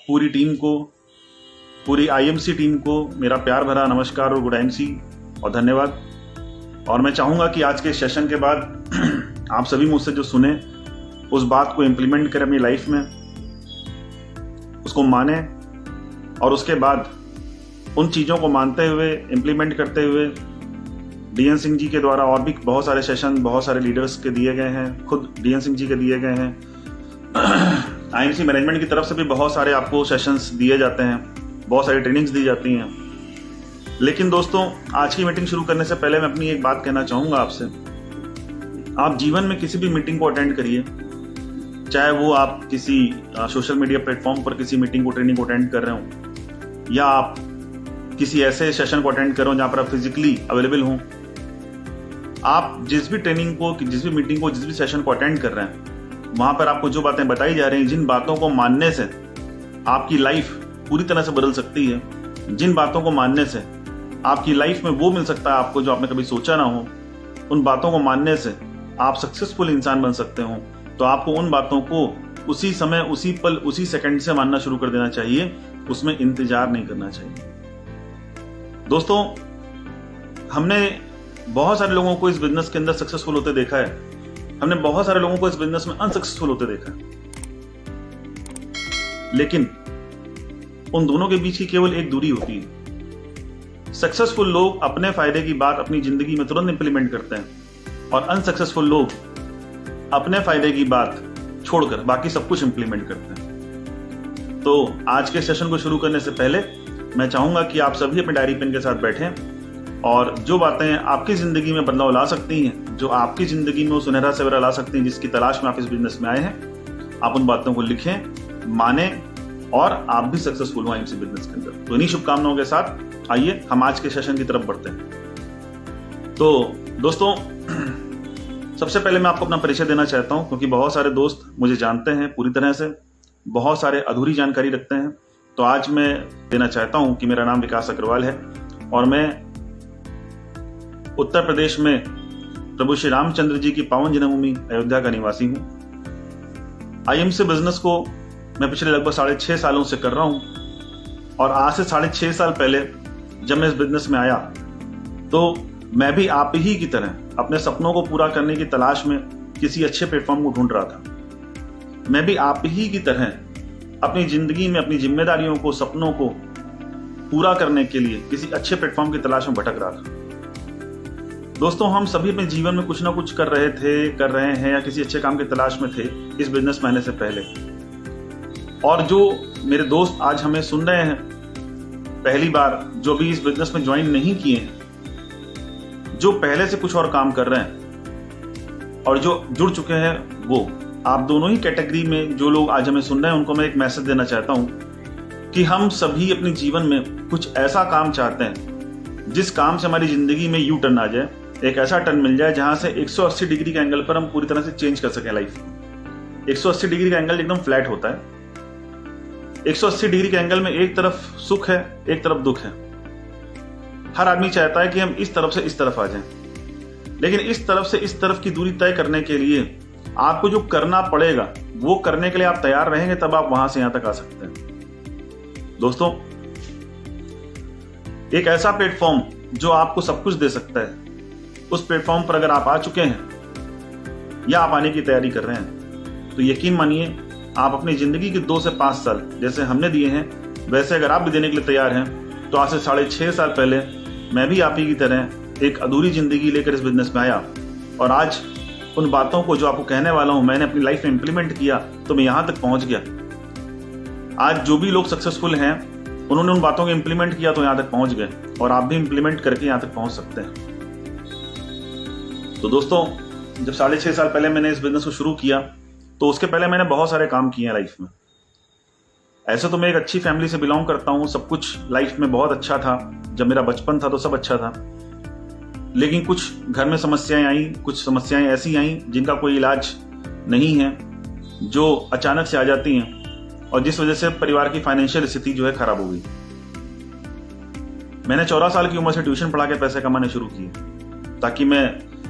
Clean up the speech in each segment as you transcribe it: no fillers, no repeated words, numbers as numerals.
पूरी टीम को, पूरी आईएमसी टीम को मेरा प्यार भरा नमस्कार और गुड आईएमसी और धन्यवाद। और मैं चाहूँगा कि आज के सेशन के बाद आप सभी मुझसे जो सुने उस बात को इम्प्लीमेंट करें अपनी लाइफ में, उसको माने और उसके बाद उन चीज़ों को मानते हुए इम्प्लीमेंट करते हुए डीएन सिंह जी के द्वारा और भी बहुत सारे सेशन बहुत सारे लीडर्स के दिए गए हैं, खुद डीएन सिंह जी के दिए गए हैं, आईएमसी मैनेजमेंट की तरफ से भी बहुत सारे आपको सेशंस दिए जाते हैं, बहुत सारी ट्रेनिंग्स दी जाती हैं। लेकिन दोस्तों, आज की मीटिंग शुरू करने से पहले मैं अपनी एक बात कहना चाहूँगा आपसे। आप जीवन में किसी भी मीटिंग को अटेंड करिए, चाहे वो आप किसी सोशल मीडिया प्लेटफॉर्म पर किसी मीटिंग को ट्रेनिंग को अटेंड कर रहे हो या आप किसी ऐसे सेशन को अटेंड कर रहे हो जहाँ पर आप फिजिकली अवेलेबल हों। आप जिस भी ट्रेनिंग को, जिस भी मीटिंग को, जिस भी सेशन को अटेंड कर रहे हैं, वहाँ पर आपको जो बातें बताई जा रही हैं, जिन बातों को मानने से आपकी लाइफ पूरी तरह से बदल सकती है, जिन बातों को मानने से आपकी लाइफ में वो मिल सकता है आपको जो आपने कभी सोचा ना हो, उन बातों को मानने से आप सक्सेसफुल इंसान बन सकते हो, तो आपको उन बातों को उसी समय, उसी पल, उसी सेकंड से मानना शुरू कर देना चाहिए, उसमें इंतजार नहीं करना चाहिए। दोस्तों, हमने बहुत सारे लोगों को इस बिजनेस के अंदर सक्सेसफुल होते देखा है, हमने बहुत सारे लोगों को इस बिजनेस में अनसक्सेसफुल होते देखा है, लेकिन उन दोनों के बीच की केवल एक दूरी होती है। सक्सेसफुल लोग अपने फायदे की बात अपनी जिंदगी में तुरंत इंप्लीमेंट करते हैं और अनसक्सेसफुल लोग अपने फायदे की बात छोड़कर बाकी सब कुछ इंप्लीमेंट करते हैं। तो आज के सेशन को शुरू करने से पहले मैं चाहूंगा कि आप सभी अपने डायरी पेन के साथ बैठें और जो बातें आपकी जिंदगी में बदलाव ला सकती हैं, जो आपकी जिंदगी में वो सुनहरा सवेरा ला सकती हैं जिसकी तलाश में आप इस बिजनेस में आए हैं, आप उन बातों को लिखें, माने और आप भी सक्सेसफुल हो इसी बिजनेस के अंदर। तो इन्हीं शुभकामनाओं के साथ आइए हम आज के सेशन की तरफ बढ़ते हैं। तो दोस्तों, सबसे पहले मैं आपको अपना परिचय देना चाहता हूं, क्योंकि बहुत सारे दोस्त मुझे जानते हैं पूरी तरह से, बहुत सारे अधूरी जानकारी रखते हैं। तो आज मैं देना चाहता हूं कि मेरा नाम विकास अग्रवाल है और मैं उत्तर प्रदेश में प्रभु श्री रामचंद्र जी की पावन जन्मभूमि अयोध्या का निवासी हूं। आईएमसी बिजनेस को मैं पिछले लगभग 6.5 सालों से कर रहा हूं और आज से 6.5 साल पहले जब मैं इस बिजनेस में आया तो मैं भी आप ही की तरह अपने सपनों को पूरा करने की तलाश में किसी अच्छे प्लेटफॉर्म को ढूंढ रहा था। मैं भी आप ही की तरह अपनी जिंदगी में अपनी जिम्मेदारियों को, सपनों को पूरा करने के लिए किसी अच्छे प्लेटफॉर्म की तलाश में भटक रहा था। दोस्तों, हम सभी अपने जीवन में कुछ ना कुछ कर रहे हैं या किसी अच्छे काम की तलाश में थे इस बिजनेस में आने से पहले। और जो मेरे दोस्त आज हमें सुन रहे हैं पहली बार, जो भी इस बिजनेस में ज्वाइन नहीं किए हैं, जो पहले से कुछ और काम कर रहे हैं और जो जुड़ चुके हैं, वो आप दोनों ही कैटेगरी में जो लोग आज हमें सुन रहे हैं, उनको मैं एक मैसेज देना चाहता हूं कि हम सभी अपने जीवन में कुछ ऐसा काम चाहते हैं जिस काम से हमारी जिंदगी में यू टर्न आ जाए, एक ऐसा टर्न मिल जाए जहां से 180 डिग्री के एंगल पर हम पूरी तरह से चेंज कर सकें लाइफ। 180 डिग्री का एंगल एकदम फ्लैट होता है। 180 डिग्री के एंगल में एक तरफ सुख है, एक तरफ दुख है। हर आदमी चाहता है कि हम इस तरफ से इस तरफ आ जाएं, लेकिन इस तरफ से इस तरफ की दूरी तय करने के लिए आपको जो करना पड़ेगा वो करने के लिए आप तैयार रहेंगे, तब आप वहां से यहां तक आ सकते हैं। दोस्तों, एक ऐसा प्लेटफॉर्म जो आपको सब कुछ दे सकता है, उस प्लेटफॉर्म पर अगर आप आ चुके हैं या आप आने की तैयारी कर रहे हैं, तो यकीन मानिए आप अपनी जिंदगी के 2 से 5 साल जैसे हमने दिए हैं, वैसे अगर आप भी देने के लिए तैयार हैं, तो आज से 6.5 साल पहले मैं भी आप ही की तरह एक अधूरी जिंदगी लेकर इस बिजनेस में आया और आज उन बातों को जो आपको कहने वाला हूं मैंने अपनी लाइफ में इंप्लीमेंट किया तो मैं यहां तक पहुंच गया। आज जो भी लोग सक्सेसफुल हैं उन्होंने उन बातों को इंप्लीमेंट किया तो यहां तक पहुंच गए और आप भी इंप्लीमेंट करके यहां तक पहुंच सकते हैं। तो दोस्तों, जब 6.5 साल पहले मैंने इस बिजनेस को शुरू किया तो उसके पहले मैंने बहुत सारे काम किए हैं लाइफ में। ऐसे तो मैं एक अच्छी फैमिली से बिलोंग करता हूं, सब कुछ लाइफ में बहुत अच्छा था। जब मेरा बचपन था तो सब अच्छा था, लेकिन कुछ घर में समस्याएं आई, कुछ समस्याएं ऐसी आई जिनका कोई इलाज नहीं है, जो अचानक से आ जाती हैं और जिस वजह से परिवार की फाइनेंशियल स्थिति जो है खराब हो गई। मैंने 14 साल की उम्र से ट्यूशन पढ़ा के पैसे कमाने शुरू किए ताकि मैं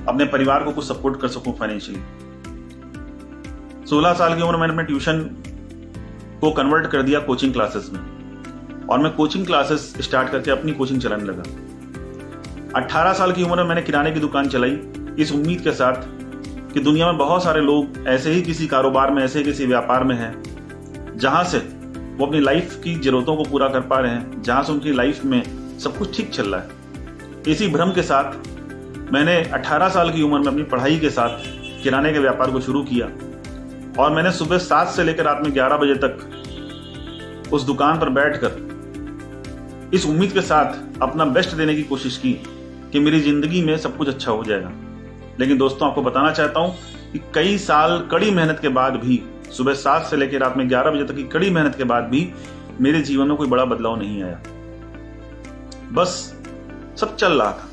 अपने परिवार को कुछ सपोर्ट कर सकूं फाइनेंशियली। 16 साल की उम्र मैंने अपने ट्यूशन को कन्वर्ट कर दिया कोचिंग क्लासेस में, और मैं कोचिंग क्लासेस स्टार्ट करके अपनी कोचिंग चलाने लगा। 18 साल की उम्र में मैंने किराने की दुकान चलाई, इस उम्मीद के साथ कि दुनिया में बहुत सारे लोग ऐसे ही किसी कारोबार में, ऐसे ही किसी व्यापार में हैं जहां से वो अपनी लाइफ की जरूरतों को पूरा कर पा रहे हैं, जहां से उनकी लाइफ में सब कुछ ठीक चल रहा है। इसी भ्रम के साथ मैंने 18 साल की उम्र में अपनी पढ़ाई के साथ किराने के व्यापार को शुरू किया, और मैंने सुबह 7 से लेकर रात में 11 बजे तक उस दुकान पर बैठकर इस उम्मीद के साथ अपना बेस्ट देने की कोशिश की कि मेरी जिंदगी में सब कुछ अच्छा हो जाएगा। लेकिन दोस्तों, आपको बताना चाहता हूं कि कई साल कड़ी मेहनत के बाद भी, सुबह 7 से लेकर रात में 11 बजे तक की कड़ी मेहनत के बाद भी मेरे जीवन में कोई बड़ा बदलाव नहीं आया। बस सब चल रहा था,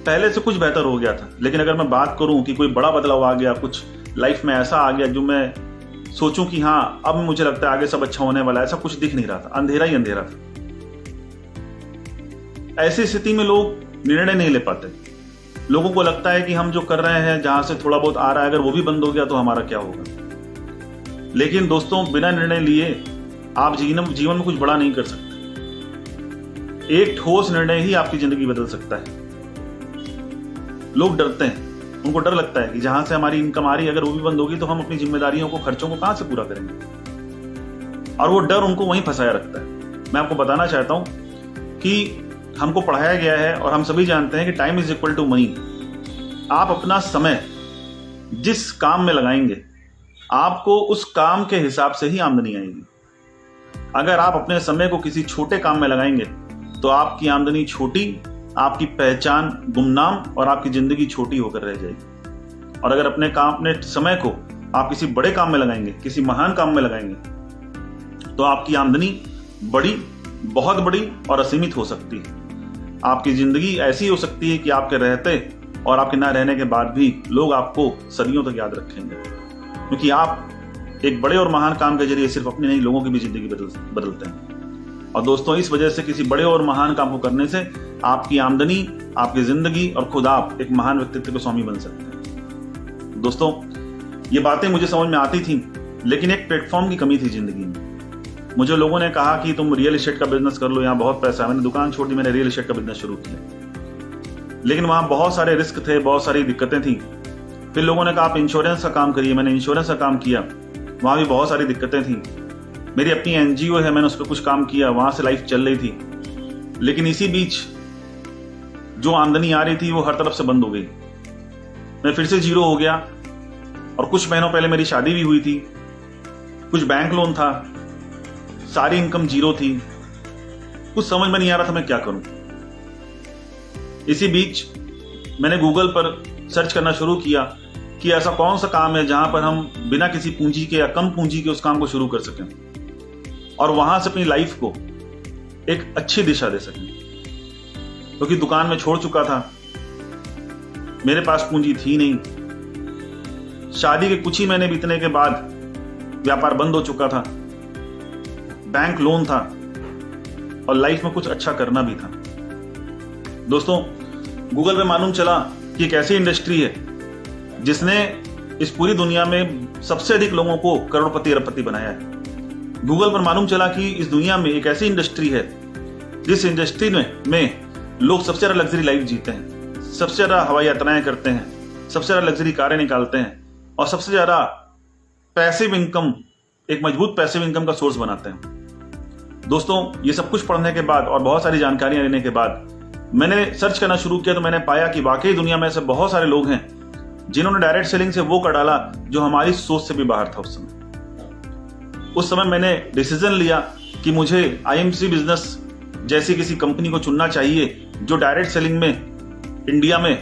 पहले से कुछ बेहतर हो गया था, लेकिन अगर मैं बात करूं कि कोई बड़ा बदलाव आ गया, कुछ लाइफ में ऐसा आ गया जो मैं सोचूं कि हाँ अब मुझे लगता है आगे सब अच्छा होने वाला है, ऐसा कुछ दिख नहीं रहा था, अंधेरा ही अंधेरा था। ऐसी स्थिति में लोग निर्णय नहीं ले पाते। लोगों को लगता है कि हम जो कर रहे हैं, जहां से थोड़ा बहुत आ रहा है, अगर वो भी बंद हो गया तो हमारा क्या होगा। लेकिन दोस्तों, बिना निर्णय लिए आप जीवन में कुछ बड़ा नहीं कर सकते। एक ठोस निर्णय ही आपकी जिंदगी बदल सकता है। लोग डरते हैं, उनको डर लगता है कि जहां से हमारी इनकम आ रही है, अगर वो भी बंद होगी तो हम अपनी जिम्मेदारियों को, खर्चों को कहां से पूरा करेंगे, और वो डर उनको वहीं फंसाया रखता है। मैं आपको बताना चाहता हूं कि हमको पढ़ाया गया है और हम सभी जानते हैं कि time is equal to money. आप अपना समय जिस काम में लगाएंगे, आपको उस काम के हिसाब से ही आमदनी आएगी। अगर आप अपने समय को किसी छोटे काम में लगाएंगे तो आपकी आमदनी छोटी, आपकी पहचान गुमनाम, और आपकी जिंदगी छोटी होकर रह जाएगी। और अगर अपने समय को आप किसी बड़े काम में लगाएंगे, किसी महान काम में लगाएंगे, तो आपकी आमदनी बड़ी, बहुत बड़ी और असीमित हो सकती है। आपकी जिंदगी ऐसी हो सकती है कि आपके रहते और आपके ना रहने के बाद भी लोग आपको सदियों तक याद रखेंगे, क्योंकि आप एक बड़े और महान काम के जरिए सिर्फ अपनी नहीं, लोगों की भी जिंदगी बदलते हैं। और दोस्तों, इस वजह से किसी बड़े और महान काम को करने से आपकी आमदनी, आपकी जिंदगी और खुद आप एक महान व्यक्तित्व के स्वामी बन सकते हैं। दोस्तों, ये बातें मुझे समझ में आती थी, लेकिन एक प्लेटफॉर्म की कमी थी जिंदगी में। मुझे लोगों ने कहा कि तुम रियल एस्टेट का बिजनेस कर लो, यहाँ बहुत पैसा है। मैंने दुकान छोड़ दी, मैंने रियल एस्टेट का बिजनेस शुरू किया, लेकिन वहां बहुत सारे रिस्क थे, बहुत सारी दिक्कतें थी। फिर लोगों ने कहा आप इंश्योरेंस का काम करिए, मैंने इंश्योरेंस का काम किया, वहां भी बहुत सारी दिक्कतें थी। मेरी अपनी एनजीओ है, मैंने उस पर कुछ काम किया, वहां से लाइफ चल रही थी। लेकिन इसी बीच जो आमदनी आ रही थी वो हर तरफ से बंद हो गई। मैं फिर से जीरो हो गया, और कुछ महीनों पहले मेरी शादी भी हुई थी, कुछ बैंक लोन था, सारी इनकम जीरो थी। कुछ समझ में नहीं आ रहा था मैं क्या करूं। इसी बीच मैंने गूगल पर सर्च करना शुरू किया कि ऐसा कौन सा काम है जहां पर हम बिना किसी पूंजी के या कम पूंजी के उस काम को शुरू कर सकें, और वहां से अपनी लाइफ को एक अच्छी दिशा दे सकें। क्योंकि दुकान में छोड़ चुका था, मेरे पास पूंजी थी नहीं, शादी के कुछ ही महीने बीतने के बाद व्यापार बंद हो चुका था, बैंक लोन था, और लाइफ में कुछ अच्छा करना भी था। दोस्तों, गूगल पे मालूम चला कि एक ऐसी इंडस्ट्री है जिसने इस पूरी दुनिया में सबसे अधिक लोगों को करोड़पति अरबपति बनाया है। गूगल पर मालूम चला कि इस दुनिया में एक ऐसी इंडस्ट्री है जिस इंडस्ट्री में लोग सबसे ज्यादा लग्जरी लाइफ जीते हैं, सबसे ज्यादा हवाई यात्राएं करते हैं, सबसे ज्यादा लग्जरी कारें निकालते हैं, और सबसे ज्यादा पैसिव इनकम, एक मजबूत पैसिव इनकम का सोर्स बनाते हैं। दोस्तों, ये सब कुछ पढ़ने के बाद और बहुत सारी जानकारियां लेने के बाद मैंने सर्च करना शुरू किया, तो मैंने पाया कि वाकई दुनिया में ऐसे बहुत सारे लोग हैं जिन्होंने डायरेक्ट सेलिंग से वो कर डाला जो हमारी सोच से भी बाहर था। उस समय मैंने डिसीजन लिया कि मुझे आईएमसी बिजनेस जैसी किसी कंपनी को चुनना चाहिए जो डायरेक्ट सेलिंग में इंडिया में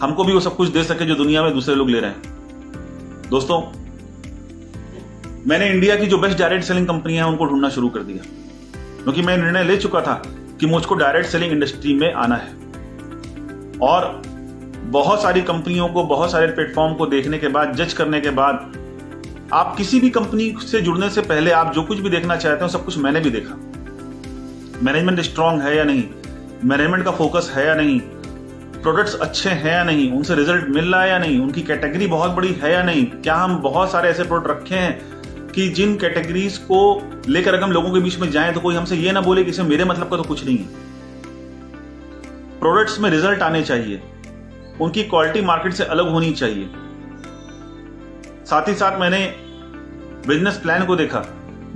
हमको भी वो सब कुछ दे सके जो दुनिया में दूसरे लोग ले रहे हैं। दोस्तों, मैंने इंडिया की जो बेस्ट डायरेक्ट सेलिंग कंपनी है उनको ढूंढना शुरू कर दिया, क्योंकि मैं निर्णय ले चुका था कि मुझको डायरेक्ट सेलिंग इंडस्ट्री में आना है। और बहुत सारी कंपनियों को, बहुत सारे प्लेटफॉर्म को देखने के बाद, जज करने के बाद, आप किसी भी कंपनी से जुड़ने से पहले आप जो कुछ भी देखना चाहते हो सब कुछ मैंने भी देखा। मैनेजमेंट स्ट्रांग है या नहीं, मैनेजमेंट का फोकस है या नहीं, प्रोडक्ट्स अच्छे हैं या नहीं, उनसे रिजल्ट मिल रहा है या नहीं, उनकी कैटेगरी बहुत बड़ी है या नहीं, क्या हम बहुत सारे ऐसे प्रोडक्ट रखे हैं कि जिन कैटेगरीज को लेकर अगर हम लोगों के बीच में जाएं तो कोई हमसे ये ना बोले कि इसमें मेरे मतलब का तो कुछ नहीं है। प्रोडक्ट्स में रिजल्ट आने चाहिए, उनकी क्वालिटी मार्केट से अलग होनी चाहिए। साथ ही साथ मैंने बिजनेस प्लान को देखा,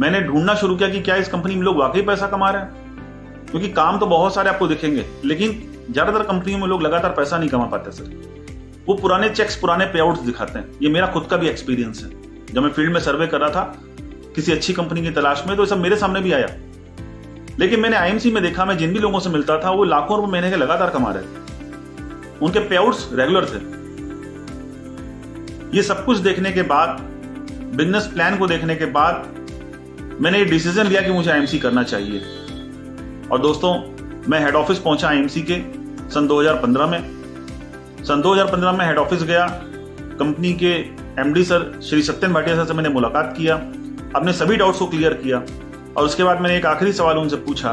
मैंने ढूंढना शुरू किया कि क्या इस कंपनी में लोग वाकई पैसा कमा रहे हैं, क्योंकि काम तो बहुत सारे आपको दिखेंगे लेकिन ज्यादातर कंपनियों में लोग लगातार पैसा नहीं कमा पाते सर। वो पुराने चेक्स, पुराने पे आउट्स दिखाते हैं। ये मेरा खुद का भी एक्सपीरियंस है। जब मैं फील्ड में सर्वे कर रहा था किसी अच्छी कंपनी की तलाश में, तो सब मेरे सामने भी आया। लेकिन मैंने आईएमसी में देखा, मैं जिन भी लोगों से मिलता था वो लाखों रुपए महीने के लगातार कमा रहे थे, उनके पे आउट्स रेगुलर थे। ये सब कुछ देखने के बाद, बिजनेस प्लान को देखने के बाद मैंने ये डिसीजन लिया कि मुझे आईएमसी करना चाहिए। और दोस्तों, मैं हेड ऑफिस पहुंचा आईएमसी के सन 2015 में। सन 2015 में हेड ऑफिस गया, कंपनी के MD sir Shri Satyan Bhatia sir से मैंने मुलाकात किया, अपने सभी डाउट्स को क्लियर किया और उसके बाद मैंने एक आखिरी सवाल उनसे पूछा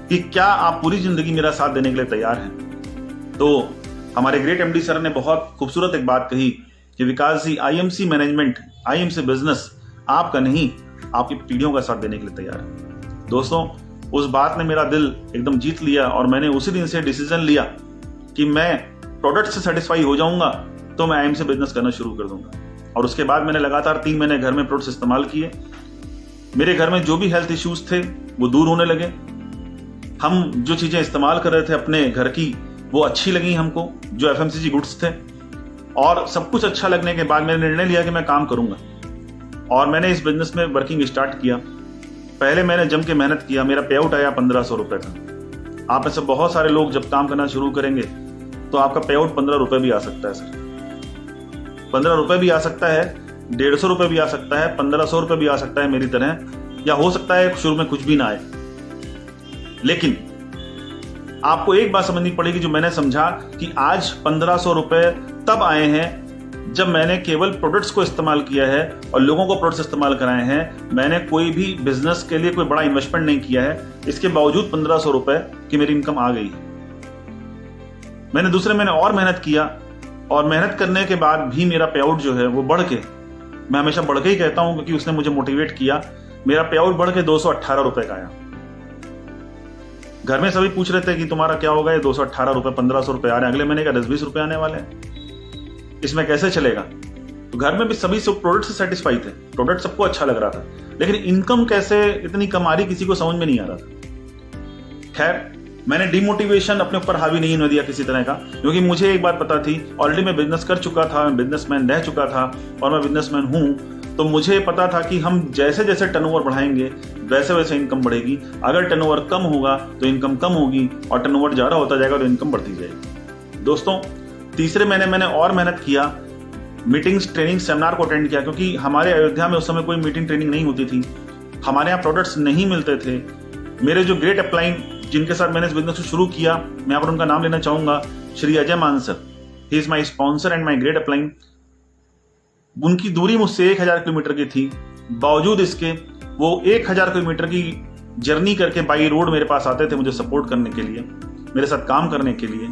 कि क्या आप पूरी जिंदगी मेरा साथ देने के लिए तैयार हैं। तो हमारे ग्रेट एमडी सर ने बहुत खूबसूरत एक बात कही कि विकास जी, आईएमसी मैनेजमेंट, आईएमसी बिजनेस आपका नहीं, आपकी पीढ़ियों का साथ देने के लिए तैयार है। दोस्तों, उस बात ने मेरा दिल एकदम जीत लिया और मैंने उसी दिन से डिसीजन लिया कि मैं प्रोडक्ट से सेटिस्फाई हो जाऊंगा तो मैं आईएमसी बिजनेस करना शुरू कर दूंगा। और उसके बाद मैंने लगातार 3 महीने घर में प्रोडक्ट्स इस्तेमाल किए। मेरे घर में जो भी हेल्थ इश्यूज थे वो दूर होने लगे। हम जो चीजें इस्तेमाल कर रहे थे अपने घर की, वो अच्छी लगी हमको, जो एफएमसीजी गुड्स थे। और सब कुछ अच्छा लगने के बाद मैंने निर्णय लिया कि मैं काम करूंगा और मैंने इस बिजनेस में वर्किंग स्टार्ट किया। पहले मैंने जम के मेहनत किया, मेरा पे आउट आया 1500 रुपए का। आप में से बहुत सारे लोग जब काम करना शुरू करेंगे तो आपका पे आउट 15 रुपए भी आ सकता है सर। 15 रुपए भी आ सकता है, 150 रुपए भी आ सकता है, 1500 रुपए भी आ सकता है मेरी तरह, या हो सकता है शुरू में कुछ भी ना आए। लेकिन आपको एक बात समझनी पड़ेगी जो मैंने समझा कि आज 1500 रुपए तब आए हैं जब मैंने केवल प्रोडक्ट्स को इस्तेमाल किया है और लोगों को प्रोडक्ट्स इस्तेमाल कराए हैं। मैंने कोई भी बिजनेस के लिए कोई बड़ा इन्वेस्टमेंट नहीं किया है, इसके बावजूद 1500 रुपए की मेरी इनकम आ गई है। मैंने दूसरे महीने और मेहनत किया और मेहनत करने के बाद भी मेरा पे आउट जो है वो बढ़ के, मैं हमेशा बढ़ के ही कहता हूं क्योंकि उसने मुझे मोटिवेट किया, मेरा पे आउट बढ़ के 218 रुपए का आया। घर में सभी पूछ रहे थे कि तुम्हारा क्या होगा, ये 218 रुपए, 1500 रुपए आ रहे हैं, अगले महीने का 10-20 रुपए आने वाले हैं, इसमें कैसे चलेगा। तो घर में भी सभी सब प्रोडक्ट से सेटिस्फाई थे, प्रोडक्ट सबको अच्छा लग रहा था, लेकिन इनकम कैसे इतनी कम आ रही किसी को समझ में नहीं आ रहा था। खैर, मैंने डिमोटिवेशन अपने ऊपर हावी नहीं होने दिया किसी तरह का, क्योंकि मुझे एक बात पता थी, ऑलरेडी मैं बिजनेस कर चुका था, मैं बिजनेसमैन रह चुका था और मैं बिजनेसमैन हूं। तो मुझे पता था कि हम जैसे जैसे टर्नओवर बढ़ाएंगे वैसे वैसे इनकम बढ़ेगी। अगर टर्नओवर कम होगा तो इनकम कम होगी और टर्नओवर ज्यादा होता जाएगा तो इनकम बढ़ती जाएगी। दोस्तों, तीसरे महीने मैंने और मेहनत किया, मीटिंग्स, ट्रेनिंग, सेमिनार को अटेंड किया, क्योंकि हमारे अयोध्या में उस समय कोई मीटिंग ट्रेनिंग नहीं होती थी, हमारे यहाँ प्रोडक्ट्स नहीं मिलते थे। मेरे जो ग्रेट अपलाइन जिनके साथ मैंने इस बिजनेस को शुरू किया, मैं यहाँ पर उनका नाम लेना चाहूंगा, श्री अजय मान sir, he is my sponsor and my great upline. उनकी दूरी मुझसे 1000 किलोमीटर की थी, बावजूद इसके वो 1000 किलोमीटर की जर्नी करके बाई रोड मेरे पास आते थे मुझे सपोर्ट करने के लिए, मेरे साथ काम करने के लिए।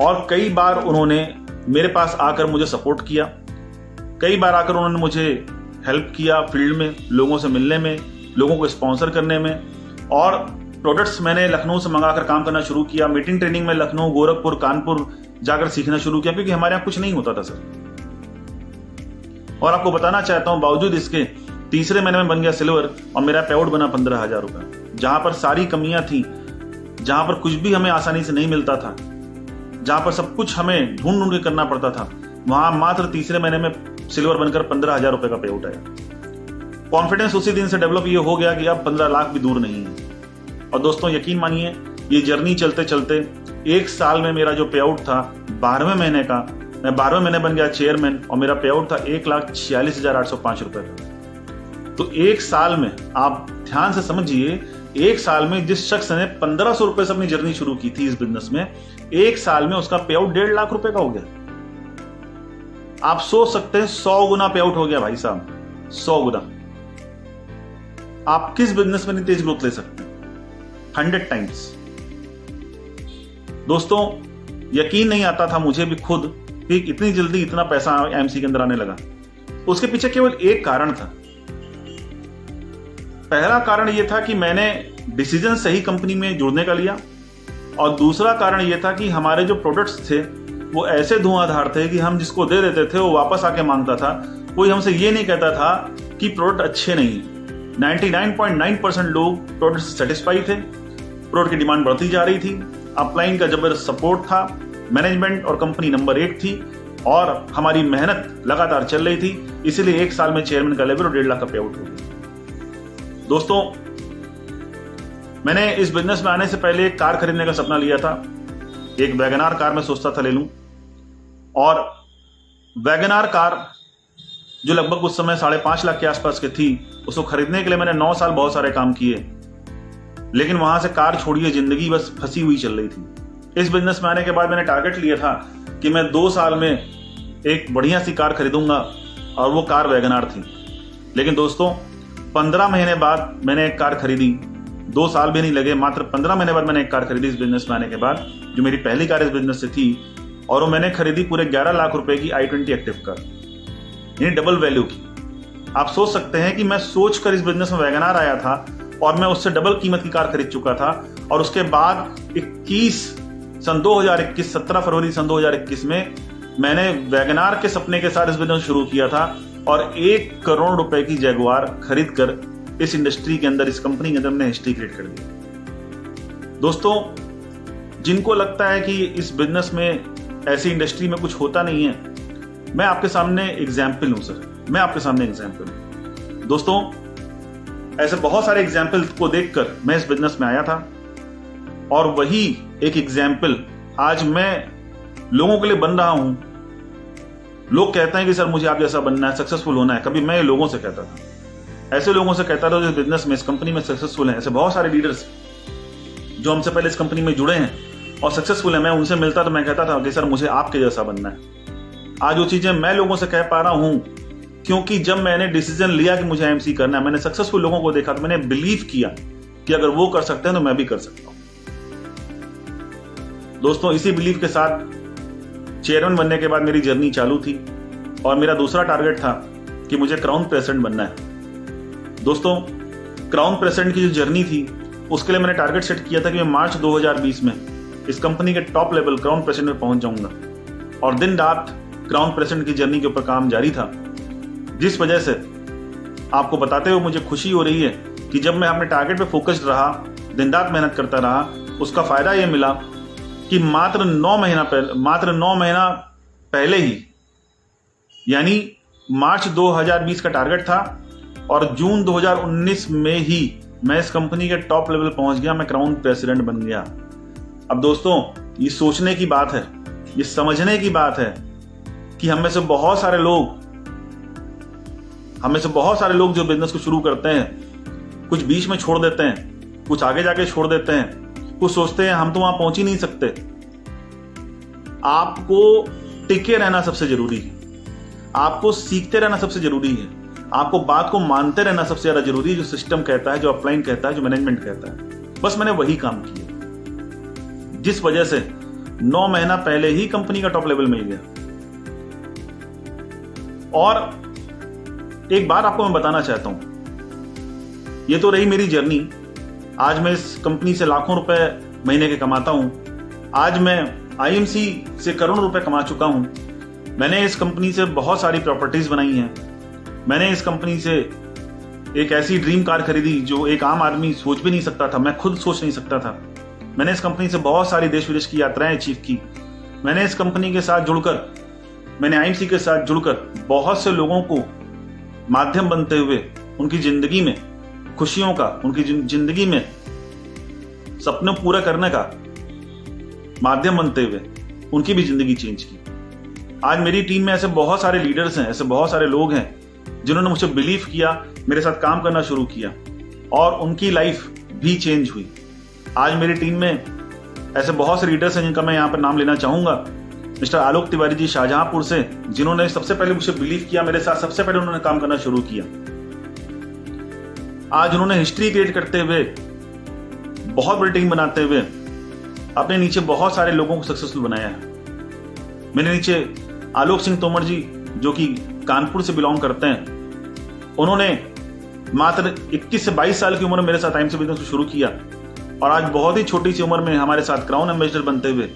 और कई बार उन्होंने मेरे पास आकर मुझे सपोर्ट किया, कई बार आकर उन्होंने मुझे हेल्प किया फील्ड में, लोगों से मिलने में, लोगों को स्पॉन्सर करने में। और प्रोडक्ट्स मैंने लखनऊ से मंगाकर काम करना शुरू किया, मीटिंग ट्रेनिंग में लखनऊ, गोरखपुर, कानपुर जाकर सीखना शुरू किया, क्योंकि हमारे यहाँ कुछ नहीं होता था सर। और आपको बताना चाहता हूं, बावजूद इसके तीसरे महीने में बन गया सिल्वर और मेरा पे आउट बना 15,000 रुपए। जहां पर सारी कमियां थी, जहां पर कुछ भी हमें आसानी से नहीं मिलता था, जहां पर सब कुछ हमें ढूंढ ढूंढ के करना पड़ता था, वहां मात्र तीसरे महीने में सिल्वर बनकर 15,000 रुपए का पे आउट आया। कॉन्फिडेंस उसी दिन से डेवलप ये हो गया कि अब 15 लाख भी दूर नहीं है। और दोस्तों, यकीन मानिए, ये जर्नी चलते चलते 1 साल में मेरा जो पे आउट था 12वें महीने का, मैं 12वें महीने बन गया चेयरमैन और मेरा पे आउट था 1,46,805 रुपए का। तो 1 साल में, आप ध्यान से समझिए, 1 साल में जिस शख्स ने 1500 रुपए से अपनी जर्नी शुरू की थी इस बिजनेस में, 1 साल में उसका पे आउट 1.5 लाख रुपए का हो गया। आप सोच सकते हैं 100 गुना पे आउट हो गया भाई साहब, 100 गुना। आप किस बिजनेस में नहीं तेज ग्रोथ ले सकते हैं? 100 टाइम्स। दोस्तों, यकीन नहीं आता था मुझे भी खुद कि इतनी जल्दी इतना पैसा एमसी के अंदर आने लगा। उसके पीछे केवल एक कारण था, पहला कारण ये था कि मैंने डिसीजन सही कंपनी में जुड़ने का लिया, और दूसरा कारण ये था कि हमारे जो प्रोडक्ट्स थे वो ऐसे धुआंधार थे कि हम जिसको दे देते थे वो वापस आके मांगता था। कोई हमसे ये नहीं कहता था कि प्रोडक्ट अच्छे नहीं है। 99.9% लोग प्रोडक्ट से सेटिस्फाई थे, प्रोडक्ट की डिमांड बढ़ती जा रही थी, अपलाइन का जबरदस्त सपोर्ट था, मैनेजमेंट और कंपनी नंबर 1 थी, और हमारी मेहनत लगातार चल रही थी। इसीलिए 1 साल में चेयरमैन का लेवल और 1.5 लाख का पे आउट हो गया। दोस्तों, मैंने इस बिजनेस में आने से पहले एक कार खरीदने का सपना लिया था। एक वैगनार कार मैं सोचता था ले लूं, और वैगनार कार जो लगभग उस समय 5.5 लाख के आसपास की थी, उसको खरीदने के लिए मैंने 9 साल बहुत सारे काम किए, लेकिन वहां से कार छोड़िए जिंदगी बस फंसी हुई चल रही थी। इस बिजनेस में आने के बाद मैंने टारगेट लिया था कि मैं 2 साल में एक बढ़िया सी कार खरीदूंगा, और वो कार वैगनार थी। लेकिन दोस्तों, 15 महीने बाद मैंने एक कार खरीदी। 2 साल भी नहीं लगे, मात्र 15 महीने बाद मैंने एक कार खरीदी इस बिजनेस में आने के बाद, जो मेरी पहली कार इस बिजनेस से थी, और वो मैंने खरीदी पूरे 11 लाख रुपए की i20 एक्टिव कार, यानी डबल वैल्यू की। आप सोच सकते हैं कि मैं सोचकर इस बिजनेस में वैगनार आया था और मैं उससे डबल कीमत की कार खरीद चुका था, और उसके बाद 17 फरवरी सन 2021 में मैंने वैगनार के सपने के साथ इस बिजनेस शुरू किया था, और 1 करोड़ रुपए की जैगुआर खरीद कर इस इंडस्ट्री के अंदर, इस कंपनी के अंदर मैंने हिस्ट्री क्रिएट कर दी। दोस्तों, जिनको लगता है कि इस बिजनेस में, ऐसी इंडस्ट्री में कुछ होता नहीं है, मैं आपके सामने एग्जाम्पल हूं सर, मैं आपके सामने एग्जाम्पल हूं। दोस्तों, ऐसे बहुत सारे एग्जाम्पल को देखकर मैं इस बिजनेस में आया था, और वही एक एग्जाम्पल आज मैं लोगों के लिए बन रहा हूं। लोग कहते हैं कि सर मुझे आप जैसा बनना है, सक्सेसफुल होना है। कभी मैं लोगों से कहता था, ऐसे लोगों से कहता था जो बिजनेस में, इस कंपनी में सक्सेसफुल हैं। ऐसे बहुत सारे लीडर्स जो हमसे पहले इस कंपनी में जुड़े हैं और सक्सेसफुल है, मैं उनसे मिलता तो मैं कहता था कि सर मुझे आपके जैसा बनना है। आज वो चीजें मैं लोगों से कह पा रहा हूं, क्योंकि जब मैंने डिसीजन लिया कि मुझे आईएमसी करना है, मैंने सक्सेसफुल लोगों को देखा तो मैंने बिलीव किया कि अगर वो कर सकते हैं तो मैं भी कर सकता हूं। दोस्तों, इसी बिलीव के साथ चेयरमैन बनने के बाद मेरी जर्नी चालू थी, और मेरा दूसरा टारगेट था कि मुझे क्राउन प्रेसिडेंट बनना है। दोस्तों, क्राउन प्रेसिडेंट की जो जर्नी थी, उसके लिए मैंने टारगेट सेट किया था कि मैं मार्च 2020 में इस कंपनी के टॉप लेवल क्राउन प्रेसिडेंट में पहुंच जाऊंगा, और दिन रात क्राउन प्रेसिडेंट की जर्नी के ऊपर काम जारी था। जिस वजह से आपको बताते हुए मुझे खुशी हो रही है कि जब मैं अपने टारगेट पे फोकस्ड रहा, दिन रात मेहनत करता रहा, उसका फायदा यह मिला कि मात्र 9 महीना पहले ही, यानी मार्च 2020 का टारगेट था, और जून 2019 में ही मैं इस कंपनी के टॉप लेवल पहुंच गया, मैं क्राउन प्रेसिडेंट बन गया। अब दोस्तों, ये सोचने की बात है, ये समझने की बात है कि हम में से बहुत सारे लोग जो बिजनेस को शुरू करते हैं, कुछ बीच में छोड़ देते हैं, कुछ आगे जाके छोड़ देते हैं, कुछ सोचते हैं हम तो वहां पहुंच ही नहीं सकते। आपको टिके रहना सबसे जरूरी है, आपको सीखते रहना सबसे जरूरी है, आपको बात को मानते रहना सबसे ज्यादा जरूरी है, जो सिस्टम कहता है, जो अपलाइन कहता है, जो मैनेजमेंट कहता है। बस मैंने वही काम किया, जिस वजह से 9 महीना पहले ही कंपनी का टॉप लेवल मिल गया। और एक बात आपको मैं बताना चाहता हूं, ये तो रही मेरी जर्नी। आज मैं इस कंपनी से लाखों रुपए महीने के कमाता हूं। आज मैं आईएमसी से करोड़ों रुपए कमा चुका हूं। मैंने इस कंपनी से बहुत सारी प्रॉपर्टीज बनाई हैं। मैंने इस कंपनी से एक ऐसी ड्रीम कार खरीदी जो एक आम आदमी सोच भी नहीं सकता था, मैं खुद सोच नहीं सकता था। मैंने इस कंपनी से बहुत सारी देश विदेश की यात्राएं अचीव की। मैंने इस कंपनी के साथ जुड़कर, मैंने आईएमसी के साथ जुड़कर बहुत से लोगों को माध्यम बनते हुए उनकी जिंदगी में खुशियों का, उनकी जिंदगी में सपने पूरा करने का माध्यम बनते हुए उनकी भी जिंदगी चेंज की। आज मेरी टीम में ऐसे बहुत सारे लीडर्स हैं, ऐसे बहुत सारे लोग हैं जिन्होंने मुझे बिलीव किया, मेरे साथ काम करना शुरू किया, और उनकी लाइफ भी चेंज हुई। आज मेरी टीम में ऐसे बहुत से लीडर्स हैं जिनका मैं यहाँ पर नाम लेना चाहूंगा। मिस्टर आलोक तिवारी जी शाहजहांपुर से, जिन्होंने सबसे पहले मुझे बिलीव किया, मेरे साथ सबसे पहले उन्होंने काम करना शुरू किया। आज उन्होंने हिस्ट्री क्रिएट करते हुए, बहुत बड़ी टीम बनाते हुए अपने नीचे बहुत सारे लोगों को सक्सेसफुल बनाया है। मेरे नीचे आलोक सिंह तोमर जी, जो कि कानपुर से बिलोंग करते हैं, उन्होंने मात्र 21 से 22 साल की उम्र में मेरे साथ आईएमसी बिजनेस को शुरू किया और आज बहुत ही छोटी सी उम्र में हमारे साथ क्राउन एम्बेसडर बनते हुए